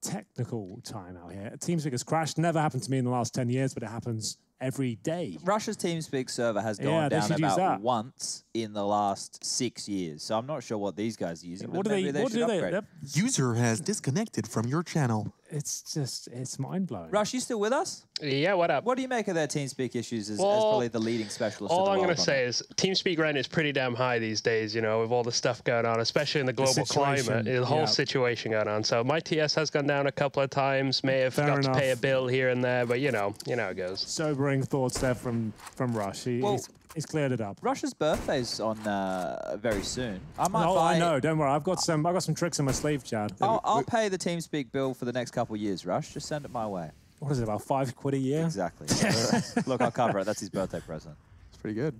technical time out here. TeamSpeak has crashed. Never happened to me in the last 10 years, but it happens every day. Russia's TeamSpeak server has gone down about once in the last 6 years, so I'm not sure what these guys are using. What do they? User has disconnected from your channel. It's mind-blowing. Rush, you still with us? Yeah, what up? What do you make of their TeamSpeak issues as probably the leading specialist? All I'm going to say is TeamSpeak rent is pretty damn high these days, you know, with all the stuff going on, especially in the global climate, the whole situation going on. So my TS has gone down a couple of times, may have got to pay a bill here and there, but you know how it goes. Sobering thoughts there from Rush. He's cleared it up. Rush's birthday's on very soon. I might I know. Don't worry. I've got some tricks in my sleeve, Chad. I'll pay the TeamSpeak bill for the next couple of years, Rush. Just send it my way. What is it, about £5 a year? Exactly. Look, I'll cover it. That's his birthday present. It's pretty good.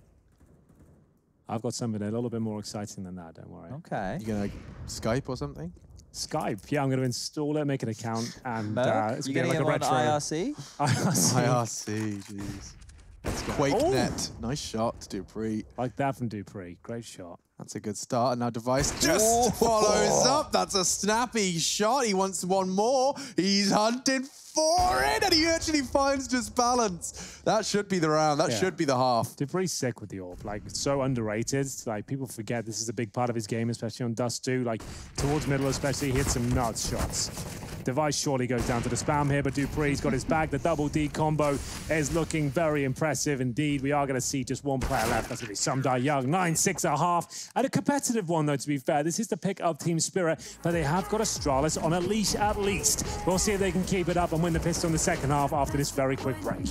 I've got something a little bit more exciting than that. Don't worry. Okay. You gonna Skype or something? Skype. Yeah, I'm going to install it, make an account, and it's going to be like a retro. IRC? IRC, jeez. QuakeNet. Nice shot, Dupree. Like that from Dupree. Great shot. That's a good start. And now Device just follows up. That's a snappy shot. He wants one more. He's hunting for it, and he actually finds just balance. That should be the round. That should be the half. Dupree's sick with the AWP. Like, so underrated. Like, people forget this is a big part of his game, especially on Dust2. Like, towards middle especially, he hits some nuts shots. Device surely goes down to the spam here, but Dupree's got his back. The double D combo is looking very impressive indeed. We are going to see just one player left. That's going to be Sumdai Young. 9-6.5. And a competitive one, though, to be fair. This is the pick of Team Spirit, but they have got Astralis on a leash at least. We'll see if they can keep it up and win the pistol in the second half after this very quick break.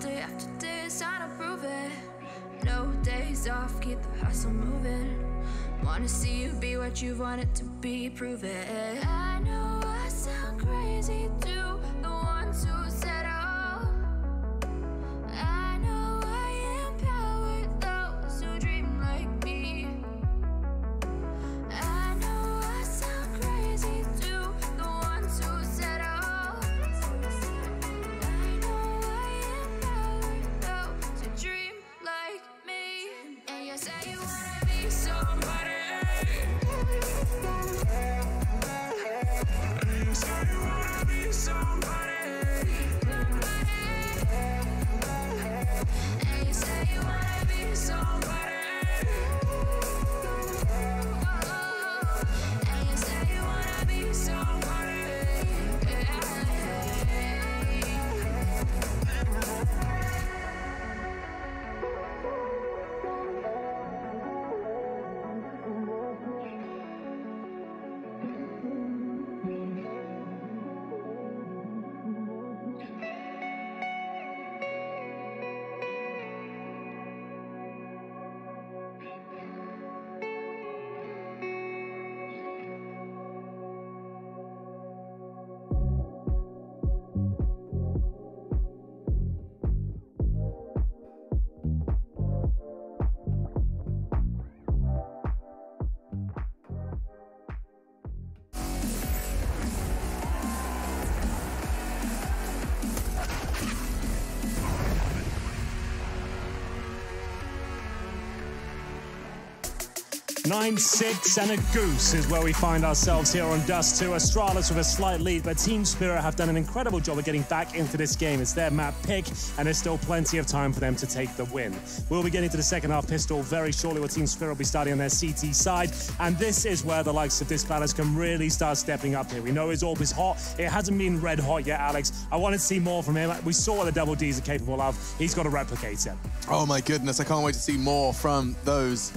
Day after day, it's time to prove it. No days off, keep the hustle moving. Wanna see you be what you want it to be, prove it. I know I sound crazy to the ones who said oh. I know I empower those who dream like me. I know I sound crazy to the ones who said oh. 9-6 and a goose is where we find ourselves here on Dust2. Astralis with a slight lead, but Team Spirit have done an incredible job of getting back into this game. It's their map pick, and there's still plenty of time for them to take the win. We'll be getting to the second half pistol very shortly, where Team Spirit will be starting on their CT side, and this is where the likes of Disbalance can really start stepping up here. We know his AWP is hot. It hasn't been red hot yet, Alex. I want to see more from him. We saw what the double Ds are capable of. He's got to replicate it. Oh my goodness, I can't wait to see more from those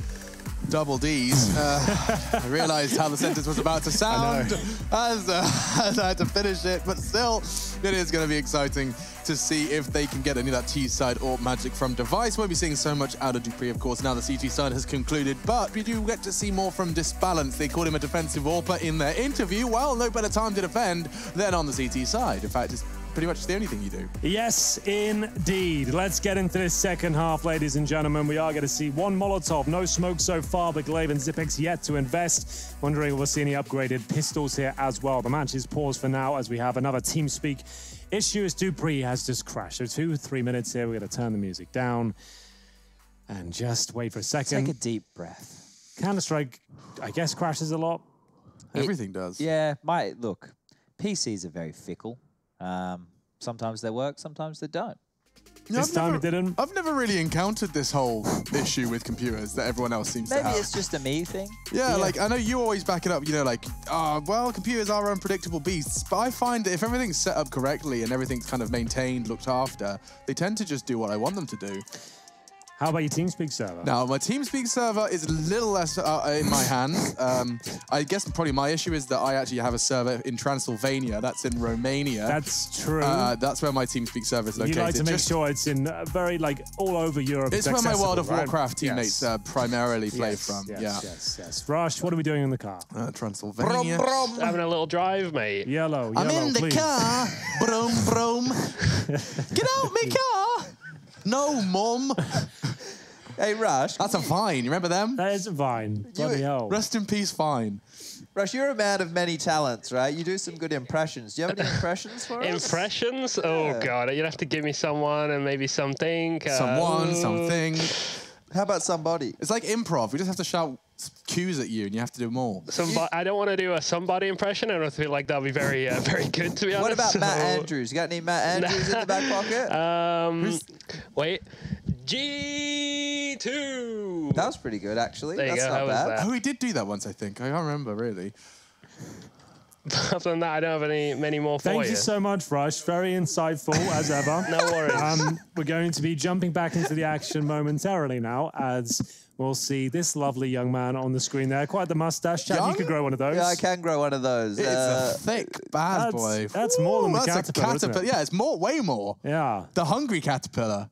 double Ds. I realized how the sentence was about to sound as I had to finish it, but still, it is going to be exciting to see if they can get any of that T-side AWP magic from Device. Won't be seeing so much out of Dupree, of course, now the CT side has concluded, but we do get to see more from Disbalance. They called him a defensive AWPer in their interview. Well, no better time to defend than on the CT side. In fact, it's pretty much the only thing you do. Yes, indeed. Let's get into this second half, ladies and gentlemen. We are going to see one Molotov. No smoke so far, but Glaive and Zipex yet to invest. Wondering if we'll see any upgraded pistols here as well. The match is paused for now as we have another TeamSpeak issue as Dupree has just crashed. So 2-3 minutes here. We're going to turn the music down and just wait for a second. Take a deep breath. Counter-Strike, I guess, crashes a lot. Everything does. Yeah, look, PCs are very fickle. Sometimes they work, sometimes they don't. This time it didn't. I've never really encountered this whole issue with computers that everyone else seems to have. Maybe it's just a me thing. Yeah, like, I know you always back it up, you know, like, well, computers are unpredictable beasts, but I find that if everything's set up correctly and everything's kind of maintained, looked after, they tend to just do what I want them to do. How about your TeamSpeak server? Now, my TeamSpeak server is a little less in my hands. I guess probably my issue is that I actually have a server in Transylvania. That's in Romania. That's true. That's where my TeamSpeak server is located. You like to make sure it's in very, like, all over Europe. It's where my World of Warcraft teammates primarily play from. Yes. Rush, what are we doing in the car? Transylvania. Brum, brum. Having a little drive, mate. Yellow, I'm in the please. car. Brum, brum. Get out my car. No, Mum. Hey, Rush. That's a Vine. You remember them? That is a Vine. Bloody hell. Rest in peace, Vine. Rush, you're a man of many talents, right? You do some good impressions. Do you have any impressions for us? Impressions? Yeah. Oh, God. You'd have to give me someone and maybe something. Someone, something. How about somebody? It's like improv. We just have to shout cues at you and you have to do more. I don't want to do a somebody impression. I don't feel like that'll be very very good, to be honest. What about Matt Andrews? You got any Matt Andrews in the back pocket? Wait. G2. That was pretty good, actually. There you That's go. not bad. Oh, we did do that once, I think. I can't remember, really. Other than that, I don't have many more for you. Thank you so much, Rush. Very insightful, as ever. No worries. We're going to be jumping back into the action momentarily now, as we'll see this lovely young man on the screen there. Quite the mustache. Chad, you could grow one of those. Yeah, I can grow one of those. It's a thick bad boy. That's more than the caterpillar, isn't it? Yeah, it's way more. Yeah. The hungry caterpillar.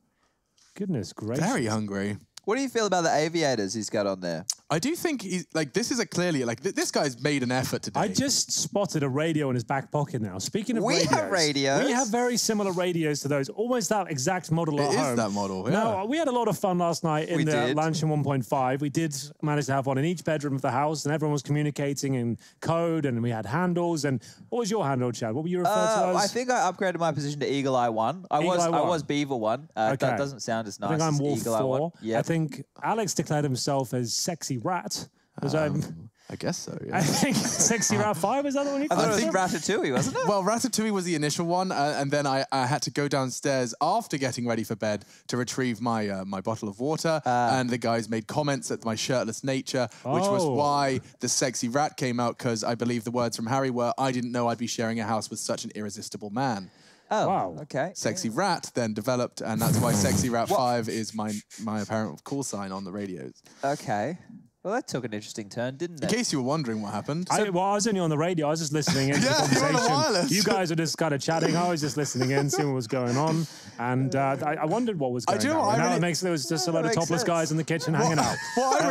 Goodness gracious. Very hungry. What do you feel about the aviators he's got on there? I do think he's like, this is a clearly, like, this guy's made an effort today. I just spotted a radio in his back pocket now. Speaking of radios. We have radios. We have very similar radios to those. Almost that exact model at home. It is that model, yeah. Now, we had a lot of fun last night in the Lanshan 1.5. We did manage to have one in each bedroom of the house, and everyone was communicating in code, and we had handles. And what was your handle, Chad? What were you referred to as? I think I upgraded my position to Eagle Eye 1. I was Beaver 1. That doesn't sound as nice I think I'm as Wolf Eagle Eye 1. 4. Yep. I think Alex declared himself as Sexy Rat. I guess so, yeah. I think Sexy Rat 5, is that the one you I thought it was Ratatouille, wasn't it? Well, Ratatouille was the initial one, and then I had to go downstairs after getting ready for bed to retrieve my my bottle of water, and the guys made comments at my shirtless nature, which was why the Sexy Rat came out, because I believe the words from Harry were, I didn't know I'd be sharing a house with such an irresistible man. Oh, wow. Okay. Sexy Rat then developed, and that's why Sexy Rat 5 is my apparent call sign on the radios. Okay. Well, that took an interesting turn, didn't it? In case you were wondering what happened. I was only on the radio. I was just listening in to the conversation. You're on the wireless. You guys were just kind of chatting. I was just listening in, seeing what was going on. And I wondered what was going on. Now it makes there was just a lot of topless guys in the kitchen hanging out. What I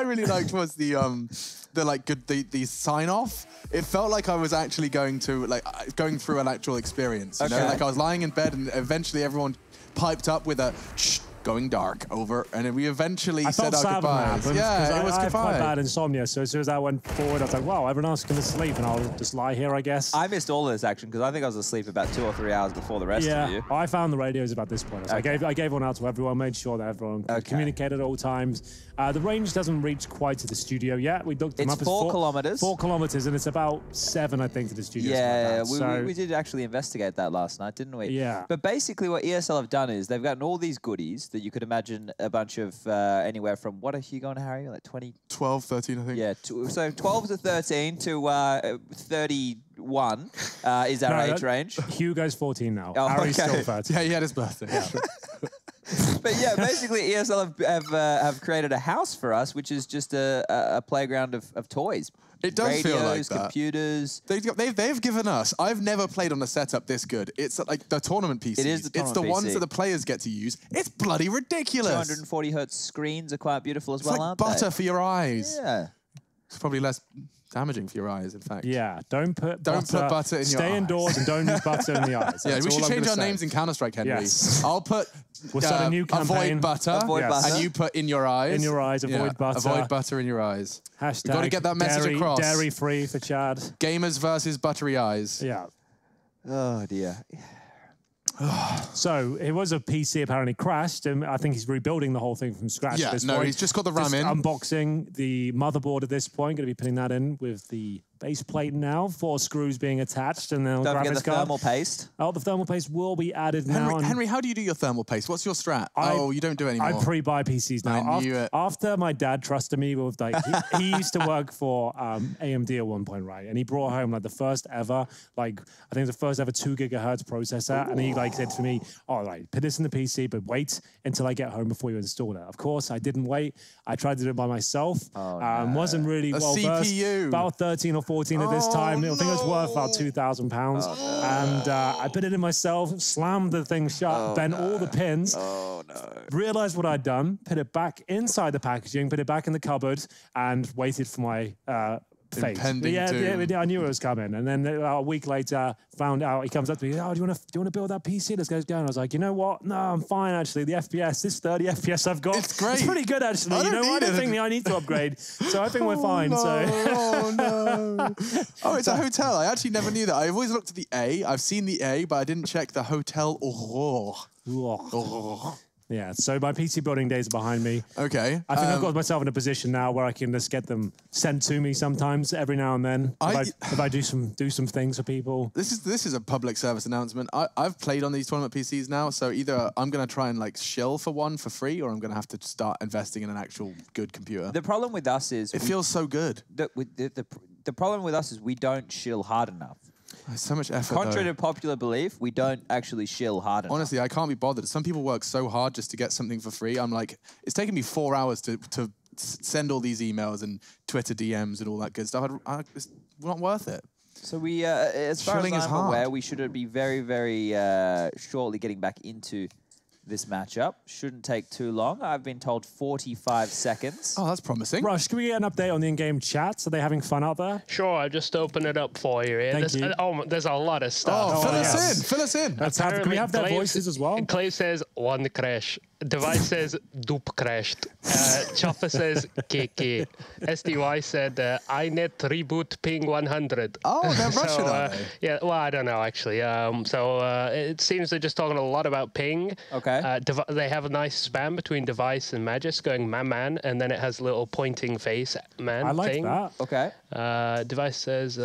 really liked was the sign off. It felt like I was actually going through an actual experience. You know? Like I was lying in bed, and eventually everyone piped up with a shh. going dark over, and we eventually I said felt our sad when that goodbyes. happened, Yeah, it was I had quite goodbye. bad insomnia, so as soon as I went forward, I was like, wow, everyone else is going to sleep, and I'll just lie here, I guess. I missed all of this action because I think I was asleep about 2 or 3 hours before the rest of you. I found the radios about this point. So Okay. I gave one out to everyone, made sure that everyone could communicate at all times. The range doesn't reach quite to the studio yet. We looked them It's up. 4 kilometers. 4 kilometers, and it's about 7, I think, to the studio. Yeah, something like that. we did actually investigate that last night, didn't we? Yeah. But basically what ESL have done is they've gotten all these goodies that you could imagine a bunch of anywhere from, what are you going, Harry? Like 20? 12, 13, I think. Yeah, so 12 to 13 to 31 is our age range. Hugo's 14 now. Oh, Harry's okay. still 13. Yeah, he had his birthday. But yeah, basically ESL have created a house for us, which is just a playground of toys. It does Radios, feel like that. computers. They've given us. I've never played on a setup this good. It's like the tournament PCs. It is the It's the tournament ones PC. that the players get to use. It's bloody ridiculous. 240 hertz screens are quite beautiful as It's well, like aren't butter they? for your eyes. Yeah. It's probably less damaging for your eyes, in fact. Yeah, don't put butter in your Stay eyes. indoors and don't use butter in the eyes. Yeah, That's we should all I'm change gonna our say. names in Counter-Strike, Henry. Yes. I'll put We'll start a new campaign. avoid butter. Avoid Yes. butter. And you put in your eyes. In your eyes, avoid butter. Avoid butter in your eyes. Hashtag We've got to get that message across. Dairy free for Chad. Gamers versus buttery eyes. Yeah. Oh, dear. So it was a PC apparently crashed, and I think he's rebuilding the whole thing from scratch. Yeah, at this no, point. he's just got the RAM Just in. Unboxing the motherboard at this point. Going to be putting that in with the base plate now. 4 screws being attached, and then Don't forget graphics the card. thermal paste. Oh, the thermal paste will be added now. and Henry, how do you do your thermal paste? What's your strat? You don't do it anymore. I pre-buy PCs now. I knew it. After my dad trusted me with like he used to work for AMD at one point, right? And he brought home like the first ever, like I think the first ever 2 gigahertz processor, and he like said to me, "All right, put this in the PC, but wait until I get home before you install it." Of course, I didn't wait. I tried to do it by myself. Wasn't really well versed. CPU. About 13 or 14 at this time. I think it was worth about £2,000. And I put it in myself, slammed the thing shut, bent all the pins. Oh, no. Realized what I'd done, put it back inside the packaging, put it back in the cupboard, and waited for my fate. Impending doom. Yeah, I knew it was coming. And then a week later, found out, he comes up to me, "Oh, do you want to build that PC? Let's go." And I was like, you know what? No, I'm fine, actually. The FPS, this 30 FPS I've got, It's great. It's pretty good, actually. I don't think I need to upgrade. So I think we're fine. Oh, no. Oh, it's a hotel. I actually never knew that. I've always looked at the A. I've seen the A, but I didn't check the Hotel Aurore. So yeah, so my PC building days are behind me. Okay. I think I've got myself in a position now where I can just get them sent to me sometimes every now and then. If I do some things for people. This is a public service announcement. I've played on these tournament PCs now, so either I'm going to try and like shill for one for free, or I'm going to have to start investing in an actual good computer. The problem with us is... It feels so good. The problem with us is we don't shill hard enough. There's so much effort, Contrary though. to popular belief, we don't actually shill hard enough. Honestly, I can't be bothered. Some people work so hard just to get something for free. I'm like, it's taken me 4 hours to send all these emails and Twitter DMs and all that good stuff. It's not worth it. So we, as far Shilling as is I'm aware, hard. we should be very, very shortly getting back into this matchup. Shouldn't take too long. I've been told 45 seconds. Oh, that's promising. Rush, can we get an update on the in-game chat? Are they having fun out there? Sure, I just opened it up for you. Thank you. There's a lot of stuff. Oh, fill yes. us in. Fill us in. Can we have their voices as well? Clay says one crash. Device says dupe crashed. Chopper says KK. SDY said iNet reboot ping 100. Oh, they're Russian, are they? Yeah, well, I don't know actually. It seems they're just talking a lot about ping. Okay. They have a nice spam between device and Magis going man, and then it has a little pointing face man I like thing. that. Okay. Device says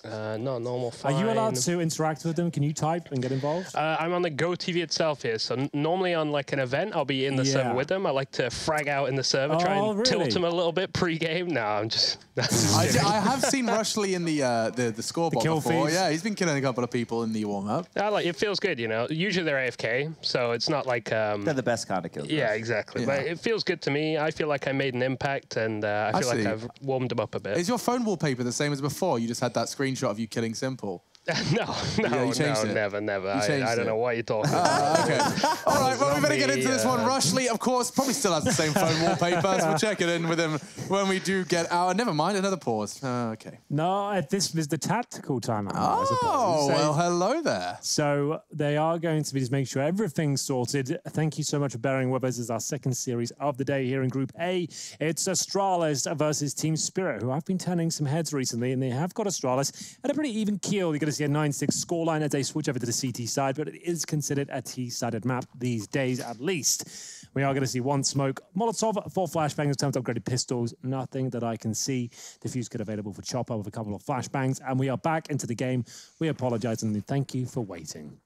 not normal. Fine. Are you allowed to interact with them? Can you type and get involved? I'm on the Go TV itself here, so normally on like an event, I'll be in the server with them. I like to frag out in the server, try and tilt them a little bit pre-game. No, I'm just. I have seen Rushley in the scoreboard kill before. feeds. Yeah, he's been killing a couple of people in the warm-up. It feels good, you know. Usually they're AFK, so it's not like. They're the best kind of kills. Yeah, exactly. Yeah. But it feels good to me. I feel like I made an impact, and I feel like see. I've warmed them up a bit. Is your phone wallpaper the same as before? You just had that screenshot of you killing Simple. No, never. I don't know what you're talking about. Okay. All right, well, we better get into this one. Rushley, of course, probably still has the same phone wallpaper, so we'll check it in with him when we do get out. Never mind, another pause. Okay. No, this was the tactical timeout. Oh, well, hello there. So they are going to be just making sure everything's sorted. Thank you so much for bearing with us. This is our second series of the day here in Group A. It's Astralis versus Team Spirit, who have been turning some heads recently, and they have got Astralis at a pretty even keel. You're going to see a 9-6 scoreline as they switch over to the CT side, but it is considered a T-sided map these days at least. We are going to see one smoke, Molotov, 4 flashbangs in terms of upgraded pistols, nothing that I can see. Diffuse kit available for Chopper with a couple of flashbangs, and we are back into the game. We apologize and thank you for waiting.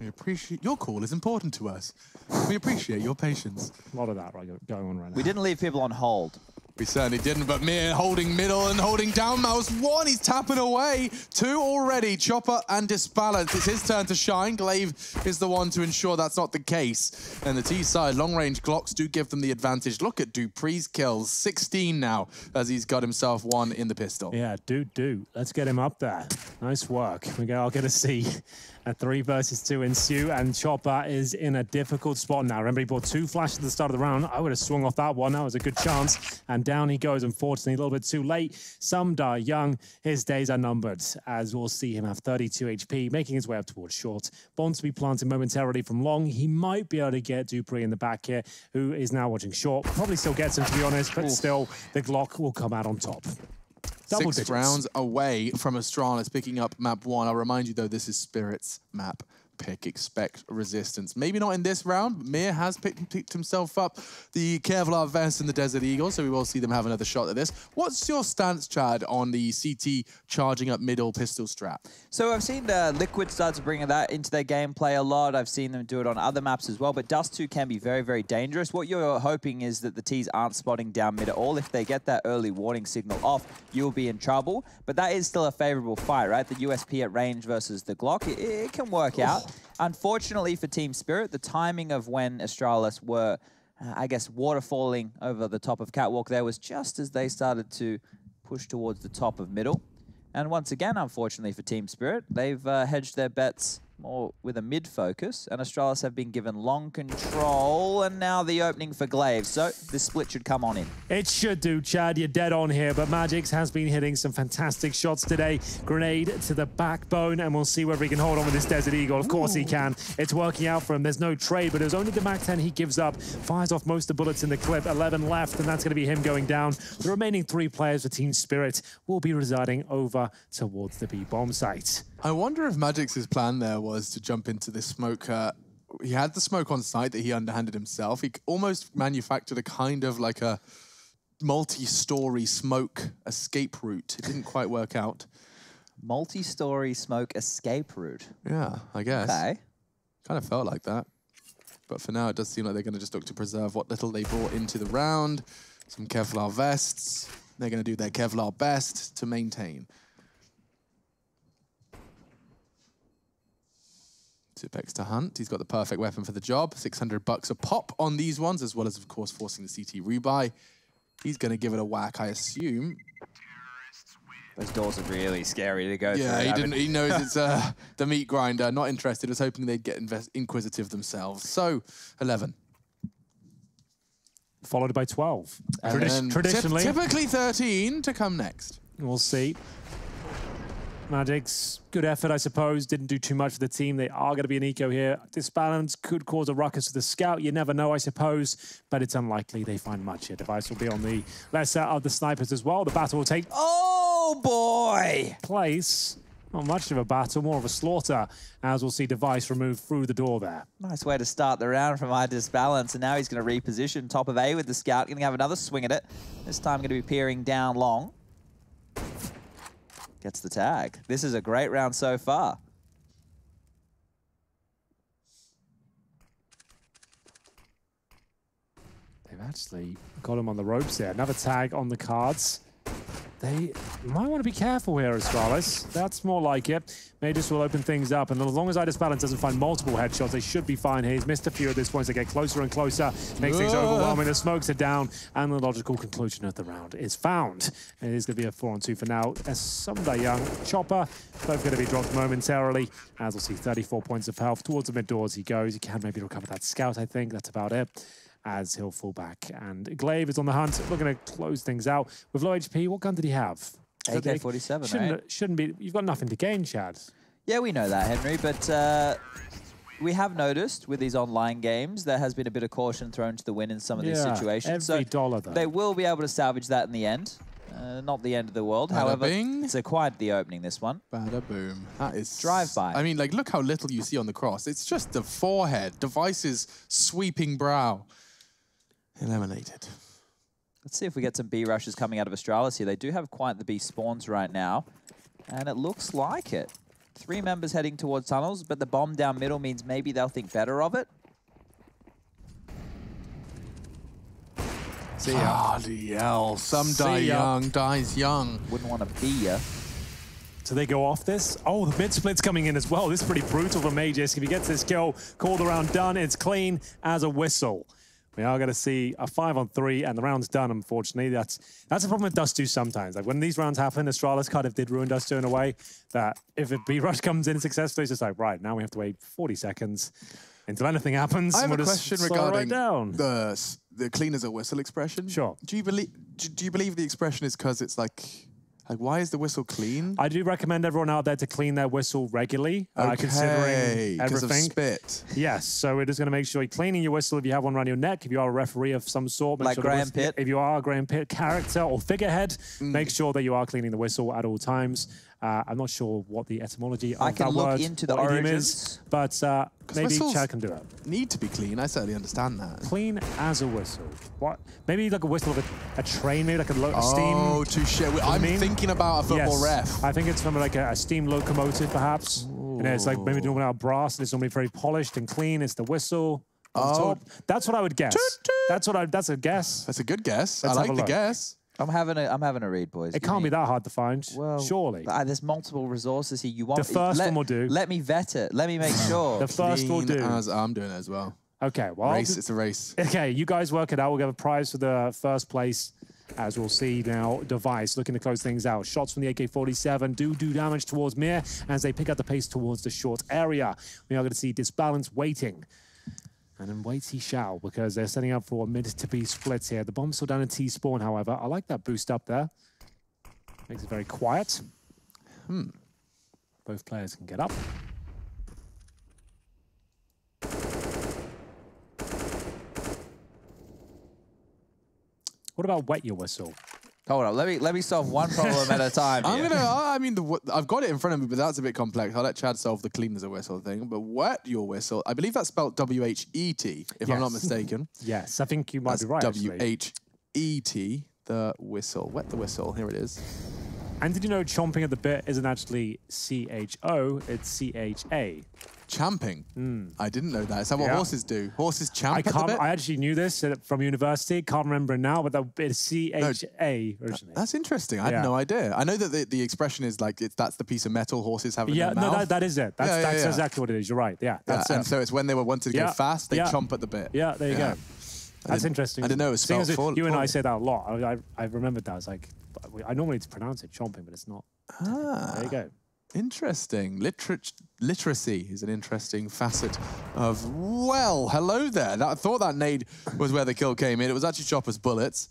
We appreciate your call is important to us. We appreciate your patience. A lot of that going on right now. We didn't leave people on hold. We certainly didn't, but Mir holding middle and holding down mouse. 1, he's tapping away. 2 already, Chopper and Disbalance. It's his turn to shine. Glaive is the one to ensure that's not the case. And the T side, long-range Glocks do give them the advantage. Look at Dupree's kills, 16 now, as he's got himself 1 in the pistol. Yeah, do. Let's get him up there. Nice work. We are going to see a 3 versus 2 ensue, and Chopper is in a difficult spot now. Remember, he bought 2 flashes at the start of the round. I would have swung off that one. That was a good chance. And down he goes, unfortunately, a little bit too late. Some die young. His days are numbered, as we'll see him have 32 HP, making his way up towards short. Bond to be planted momentarily from long. He might be able to get Dupree in the back here, who is now watching short. Probably still gets him, to be honest, but still, the Glock will come out on top. 6 rounds away from Astralis picking up map 1. I'll remind you, though, this is Spirit's map pick. Expect resistance. Maybe not in this round, but Mir has picked himself up the Kevlar vest and the Desert Eagle, so we will see them have another shot at this. What's your stance, Chad, on the CT charging up middle pistol strap? So I've seen Liquid start to bring that into their gameplay a lot. I've seen them do it on other maps as well, but Dust2 can be very, very dangerous. What you're hoping is that the Ts aren't spotting down mid at all. If they get that early warning signal off, you'll be in trouble. But that is still a favorable fight, right? The USP at range versus the Glock, it can work out. Unfortunately for Team Spirit, the timing of when Astralis were, I guess, waterfalling over the top of Catwalk there was just as they started to push towards the top of middle. And once again, unfortunately for Team Spirit, they've hedged their bets more with a mid focus, and Astralis have been given long control, and now the opening for Glaive. So this split should come on in. It should do, Chad. You're dead on here, but Magix has been hitting some fantastic shots today. Grenade to the backbone, and we'll see whether he can hold on with this Desert Eagle. Of course he can. It's working out for him. There's no trade, but it was only the MAC-10 he gives up. Fires off most of the bullets in the clip. 11 left, and that's going to be him going down. The remaining 3 players for Team Spirit will be residing over towards the B-bomb site. I wonder if Magix's plan there was to jump into this smoke. He had the smoke on site that he underhanded himself. He almost manufactured a kind of like a multi-story smoke escape route. It didn't quite work out. Multi-story smoke escape route. Yeah, I guess. Okay. Kind of felt like that. But for now, it does seem like they're going to just look to preserve what little they brought into the round. Some Kevlar vests. They're going to do their Kevlar best to maintain. Tipex to hunt. He's got the perfect weapon for the job. $600 a pop on these ones, as well as, of course, forcing the CT rebuy. He's going to give it a whack, I assume. Those doors are really scary to go through. Yeah, he knows it's the meat grinder. Not interested. Was hoping they'd get inquisitive themselves. So, 11. Followed by 12. Traditionally. Typically 13 to come next. We'll see. Magix, good effort, I suppose. Didn't do too much for the team. They are going to be an eco here. Disbalance could cause a ruckus to the scout. You never know, I suppose, but it's unlikely they find much here. Device will be on the lesser of the snipers as well. The battle will take place. Not much of a battle, more of a slaughter, as we'll see Device removed through the door there. Nice way to start the round from Disbalance, and now he's going to reposition top of A with the scout. Going to have another swing at it. This time going to be peering down long. Gets the tag. This is a great round so far. They've actually got him on the ropes there. Another tag on the cards. They might want to be careful here, Astralis. That's more like it. Magus will open things up, and as long as Balance doesn't find multiple headshots, they should be fine here. He's missed a few at this point, so they get closer and closer. Makes things overwhelming. The smokes are down, and the logical conclusion of the round is found. And it is going to be a 4-on-2 for now. As Someday Young, Chopper, both going to be dropped momentarily. As we'll see, 34 points of health. Towards the mid doors he goes. He can maybe recover that scout, I think. That's about it. As he'll fall back. And Glaive is on the hunt, looking to close things out. With low HP, what gun did he have? AK-47, right? Shouldn't be. You've got nothing to gain, Chad. Yeah, we know that, Henry, but we have noticed with these online games, there has been a bit of caution thrown to the wind in some of these situations. Every dollar, though. They will be able to salvage that in the end. Not the end of the world. Bada However, bing. it's quite the opening, this one. Bada boom. That is... Drive-by. I mean, like, look how little you see on the cross. It's just the forehead. Device's sweeping brow. Eliminated. Let's see if we get some B rushes coming out of Astralis here. They do have quite the B spawns right now, and it looks like it. 3 members heading towards tunnels, but the bomb down middle means maybe they'll think better of it. See ya. Bloody hell. Some die young, dies young. Wouldn't want to be ya. So they go off this. Oh, the mid split's coming in as well. This is pretty brutal for Magus. If he gets this kill, called around done, it's clean as a whistle. We are going to see a 5-on-3, and the round's done, unfortunately. That's a problem with Dust2 sometimes. Like, when these rounds happen, Astralis kind of did ruin Dust2 in a way that if a B-rush comes in successfully, it's just like, right, now we have to wait 40 seconds until anything happens. I have a question regarding the clean as a whistle expression. Sure. Do you believe the expression is because it's like, why is the whistle clean? I do recommend everyone out there to clean their whistle regularly, considering because everything. of spit. Yes, so it is going to make sure you're cleaning your whistle if you have one around your neck. If you are a referee of some sort, make like sure Graham Pitt. If you are a Graham Pitt character or figurehead, make sure that you are cleaning the whistle at all times. I'm not sure what the etymology of that word, I can look into the origins, is, but maybe Chad can do it. Need to be clean. I certainly understand that. Clean as a whistle. What? Maybe like a whistle of a train, maybe like a steam. Oh, touche. I'm thinking about a football ref. I think it's from like a steam locomotive, perhaps. Ooh. And it's like maybe doing out brass, and it's normally very polished and clean. It's the whistle. Top. That's what I would guess. Toot, toot. That's a guess. That's a good guess. Let's I like the guess. I'm having a read, boys. It can't be that hard to find, surely. There's multiple resources here. You want the first one will do. Let me vet it. Let me make sure. The first will do. I'm doing it as well. Okay, well, it's a race. Okay, you guys work it out. We'll give a prize for the first place, as we'll see now. Device looking to close things out. Shots from the AK-47 do damage towards Mir as they pick up the pace towards the short area. We are going to see Disbalance waiting. And then wait he shall, because they're setting up for mid to B splits here. The bomb's still down in T spawn, however. I like that boost up there. Makes it very quiet. Both players can get up. What about wet your whistle? Hold on, let me solve one problem at a time. I've got it in front of me, but that's a bit complex. I'll let Chad solve the clean as a whistle thing. But wet your whistle, I believe that's spelled W-H-E-T, if I'm not mistaken. Yes, I think you might be right. W-H-E-T, the whistle. Wet the whistle. Here it is. And did you know chomping at the bit isn't actually C-H-O, it's C-H-A? Champing. I didn't know that. Is that what horses do? Horses champ at the bit? I actually knew this from university. Can't remember it now, but that it's C-H-A originally. That's interesting. I had no idea. I know that the expression is like that's the piece of metal horses have in their mouth. No, that is it. That's exactly what it is. You're right. Yeah, that's it. And so it's when they wanted to go fast, they chomp at the bit. Yeah, there you go. That's interesting. I didn't know it was spelled for you and I say that a lot. I remembered that. I was like, I normally pronounce it chomping, but it's not. There you go. Interesting. Literacy is an interesting facet of, well, hello there. I thought that nade was where the kill came in. It was actually Chopper's bullets.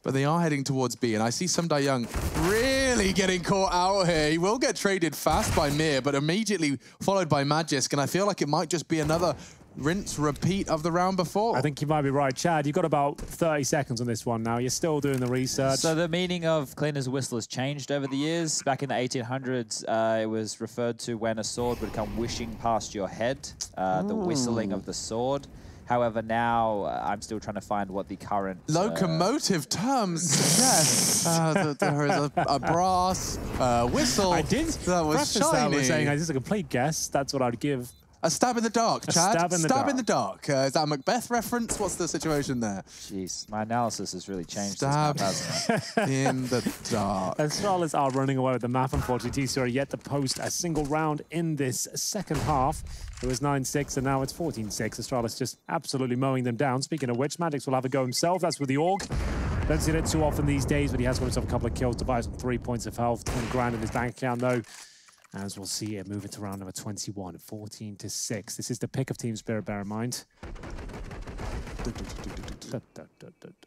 But they are heading towards B, and I see Someday Young really getting caught out here. He will get traded fast by Mir, but immediately followed by Magisk, and I feel like it might just be another rinse, repeat of the round before. I think you might be right. Chad, you've got about 30 seconds on this one now. You're still doing the research. So the meaning of clean as a whistle has changed over the years. Back in the 1800s, it was referred to when a sword would come whishing past your head, the whistling of the sword. However, now I'm still trying to find what the current... Locomotive terms suggest there is a brass whistle. I did that was shiny. That with saying it's a complete guess. That's what I'd give. A stab in the dark, Chad. Stab in the dark. Is that a Macbeth reference? What's the situation there? Jeez, my analysis has really changed. Stab this map, hasn't it? in the dark. Astralis are running away with the map, unfortunately. TSG are yet to post a single round in this second half. It was 9-6, and now it's 14-6. Astralis just absolutely mowing them down. Speaking of which, Maddox will have a go himself. That's with the AUG. Don't see that too often these days, but he has got himself a couple of kills. Device on 3 points of health, 20 grand in his bank account, though. As we'll see it move into round number 21, 14-6. This is the pick of Team Spirit, bear in mind.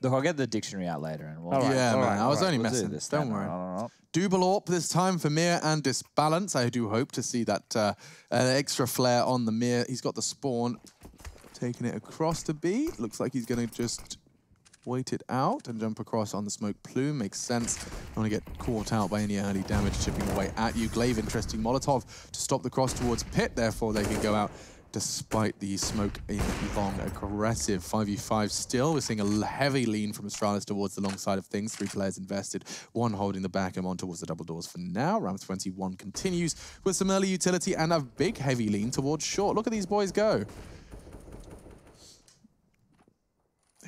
Look, I'll get the dictionary out later. And we'll Yeah, man, I was only messing. Don't worry. Double AWP this time for Mir and Disbalance. I do hope to see that an extra flare on the Mir. He's got the spawn, taking it across to B. Looks like he's going to just wait it out and jump across on the smoke plume. Makes sense. Don't want to get caught out by any early damage chipping away at you. Glaive, interesting Molotov to stop the cross towards Pit. Therefore, they can go out despite the smoke in long. Aggressive 5v5 still. We're seeing a heavy lean from Astralis towards the long side of things. 3 players invested, 1 holding the back and 1 towards the double doors for now. Round 21 continues with some early utility and a big heavy lean towards short. Look at these boys go.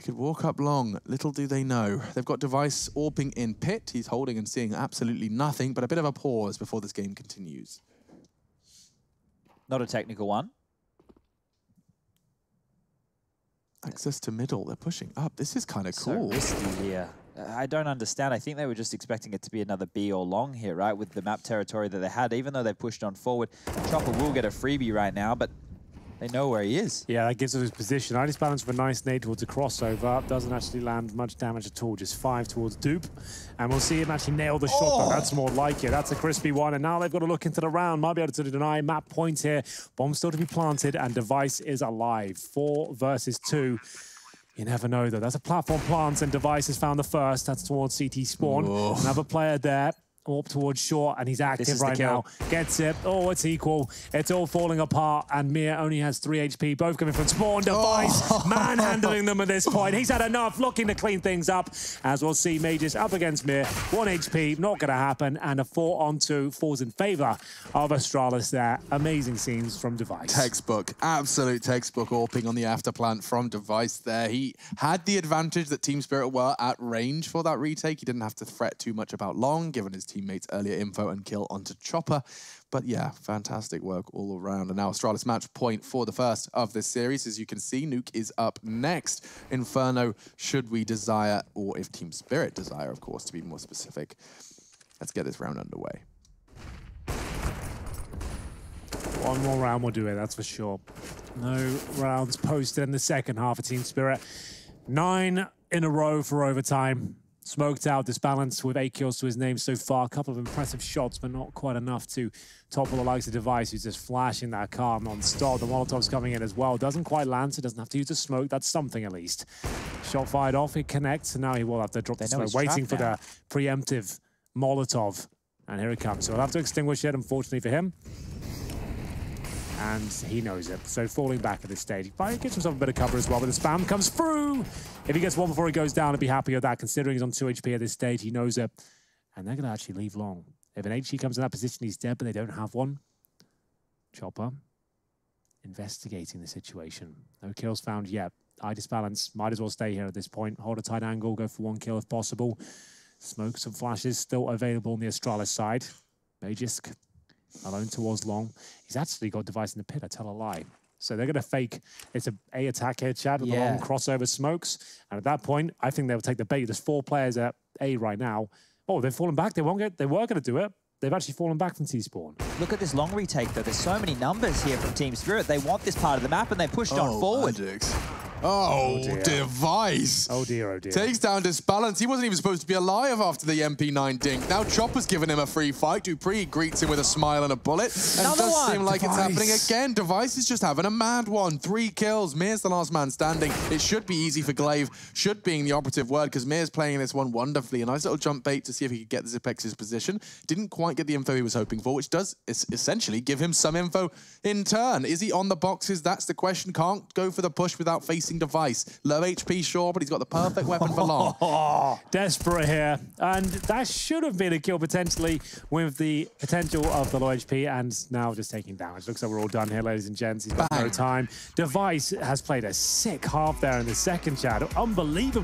Could walk up long, little do they know. They've got Device AWPing in Pit. He's holding and seeing absolutely nothing, but a bit of a pause before this game continues. Not a technical one. Access to middle, they're pushing up. This is kind of cool. So risky here. I don't understand. I think they were just expecting it to be another B or long here, right? With the map territory that they had, even though they pushed on forward. Chopper will get a freebie right now, but they know where he is. Yeah, that gives us his position. I just balance with a nice nade towards a crossover. Doesn't actually land much damage at all. Just 5 towards Dupe. And we'll see him actually nail the shot. That's more like it. That's a crispy one. And now they've got to look into the round. Might be able to deny map points here. Bomb still to be planted. And Device is alive. 4 versus 2. You never know, though. That's a platform plant. And Device has found the first. That's towards CT spawn. Whoa. Another player there. Up towards short, and he's active right now. Gets it. Oh, it's equal. It's all falling apart, and Mir only has 3 HP. Both coming from spawn. Device manhandling them at this point. He's had enough, looking to clean things up. As we'll see, Mages up against Mir. 1 HP, not going to happen, and a 4-on-2 falls in favor of Astralis there. Amazing scenes from Device. Textbook, absolute textbook AWPing on the afterplant from Device there. He had the advantage that Team Spirit were at range for that retake. He didn't have to fret too much about long, given his teammates' earlier info and kill onto Chopper. But yeah, fantastic work all around. And now Astralis match point for the first of this series. As you can see, Nuke is up next. Inferno, should we desire, or if Team Spirit desire, of course, to be more specific. Let's get this round underway. One more round will do it, that's for sure. No rounds posted in the second half of Team Spirit. 9 in a row for overtime. Smoked out, Disbalance with 8 kills to his name so far. A couple of impressive shots, but not quite enough to topple the likes of Device, who's just flashing that car non-stop. The Molotov's coming in as well. Doesn't quite land, so doesn't have to use the smoke. That's something at least. Shot fired off, it connects, and now he will have to drop the smoke, waiting for the preemptive Molotov. And here it comes. So he'll have to extinguish it, unfortunately for him. And he knows it. So falling back at this stage. But he gives himself a bit of cover as well, but the spam comes through. If he gets one before he goes down, I'd be happy with that, considering he's on 2 HP at this stage. He knows it. And they're going to actually leave long. If an HG comes in that position, he's dead, but they don't have one. Chopper investigating the situation. No kills found yet. I Disbalance. Might as well stay here at this point. Hold a tight angle, go for 1 kill if possible. Smoke, some flashes still available on the Astralis side. Magisk alone towards long. He's actually got Device in the pit, I tell a lie. So they're going to fake. It's a attack here, Chad, with the long crossover smokes. And at that point, I think they'll take the bait. There's 4 players at A right now. Oh, they've fallen back. They were going to do it. They've actually fallen back from T-Spawn. Look at this long retake, though. There's so many numbers here from Team Spirit. They want this part of the map, and they pushed on forward. Oh, Device. Oh dear, oh dear. Takes down Disbalance. He wasn't even supposed to be alive after the MP9 dink. Now Chopper's giving him a free fight. Dupree greets him with a smile and a bullet. And it does seem like it's happening again. Device is just having a mad one. 3 kills. Mir's the last man standing. It should be easy for Glaive. Should being the operative word, because Mir's playing this one wonderfully. A nice little jump bait to see if he could get the Zipex's position. Didn't quite get the info he was hoping for, which does essentially give him some info in turn. Is he on the boxes? That's the question. Can't go for the push without facing fighting Device. Low HP, sure, but he's got the perfect weapon for long. Desperate here. And that should have been a kill potentially with the potential of the low HP and now just taking damage. Looks like we're all done here, ladies and gents. He's got no time. Device has played a sick half there in the second, Chad. Unbelievable.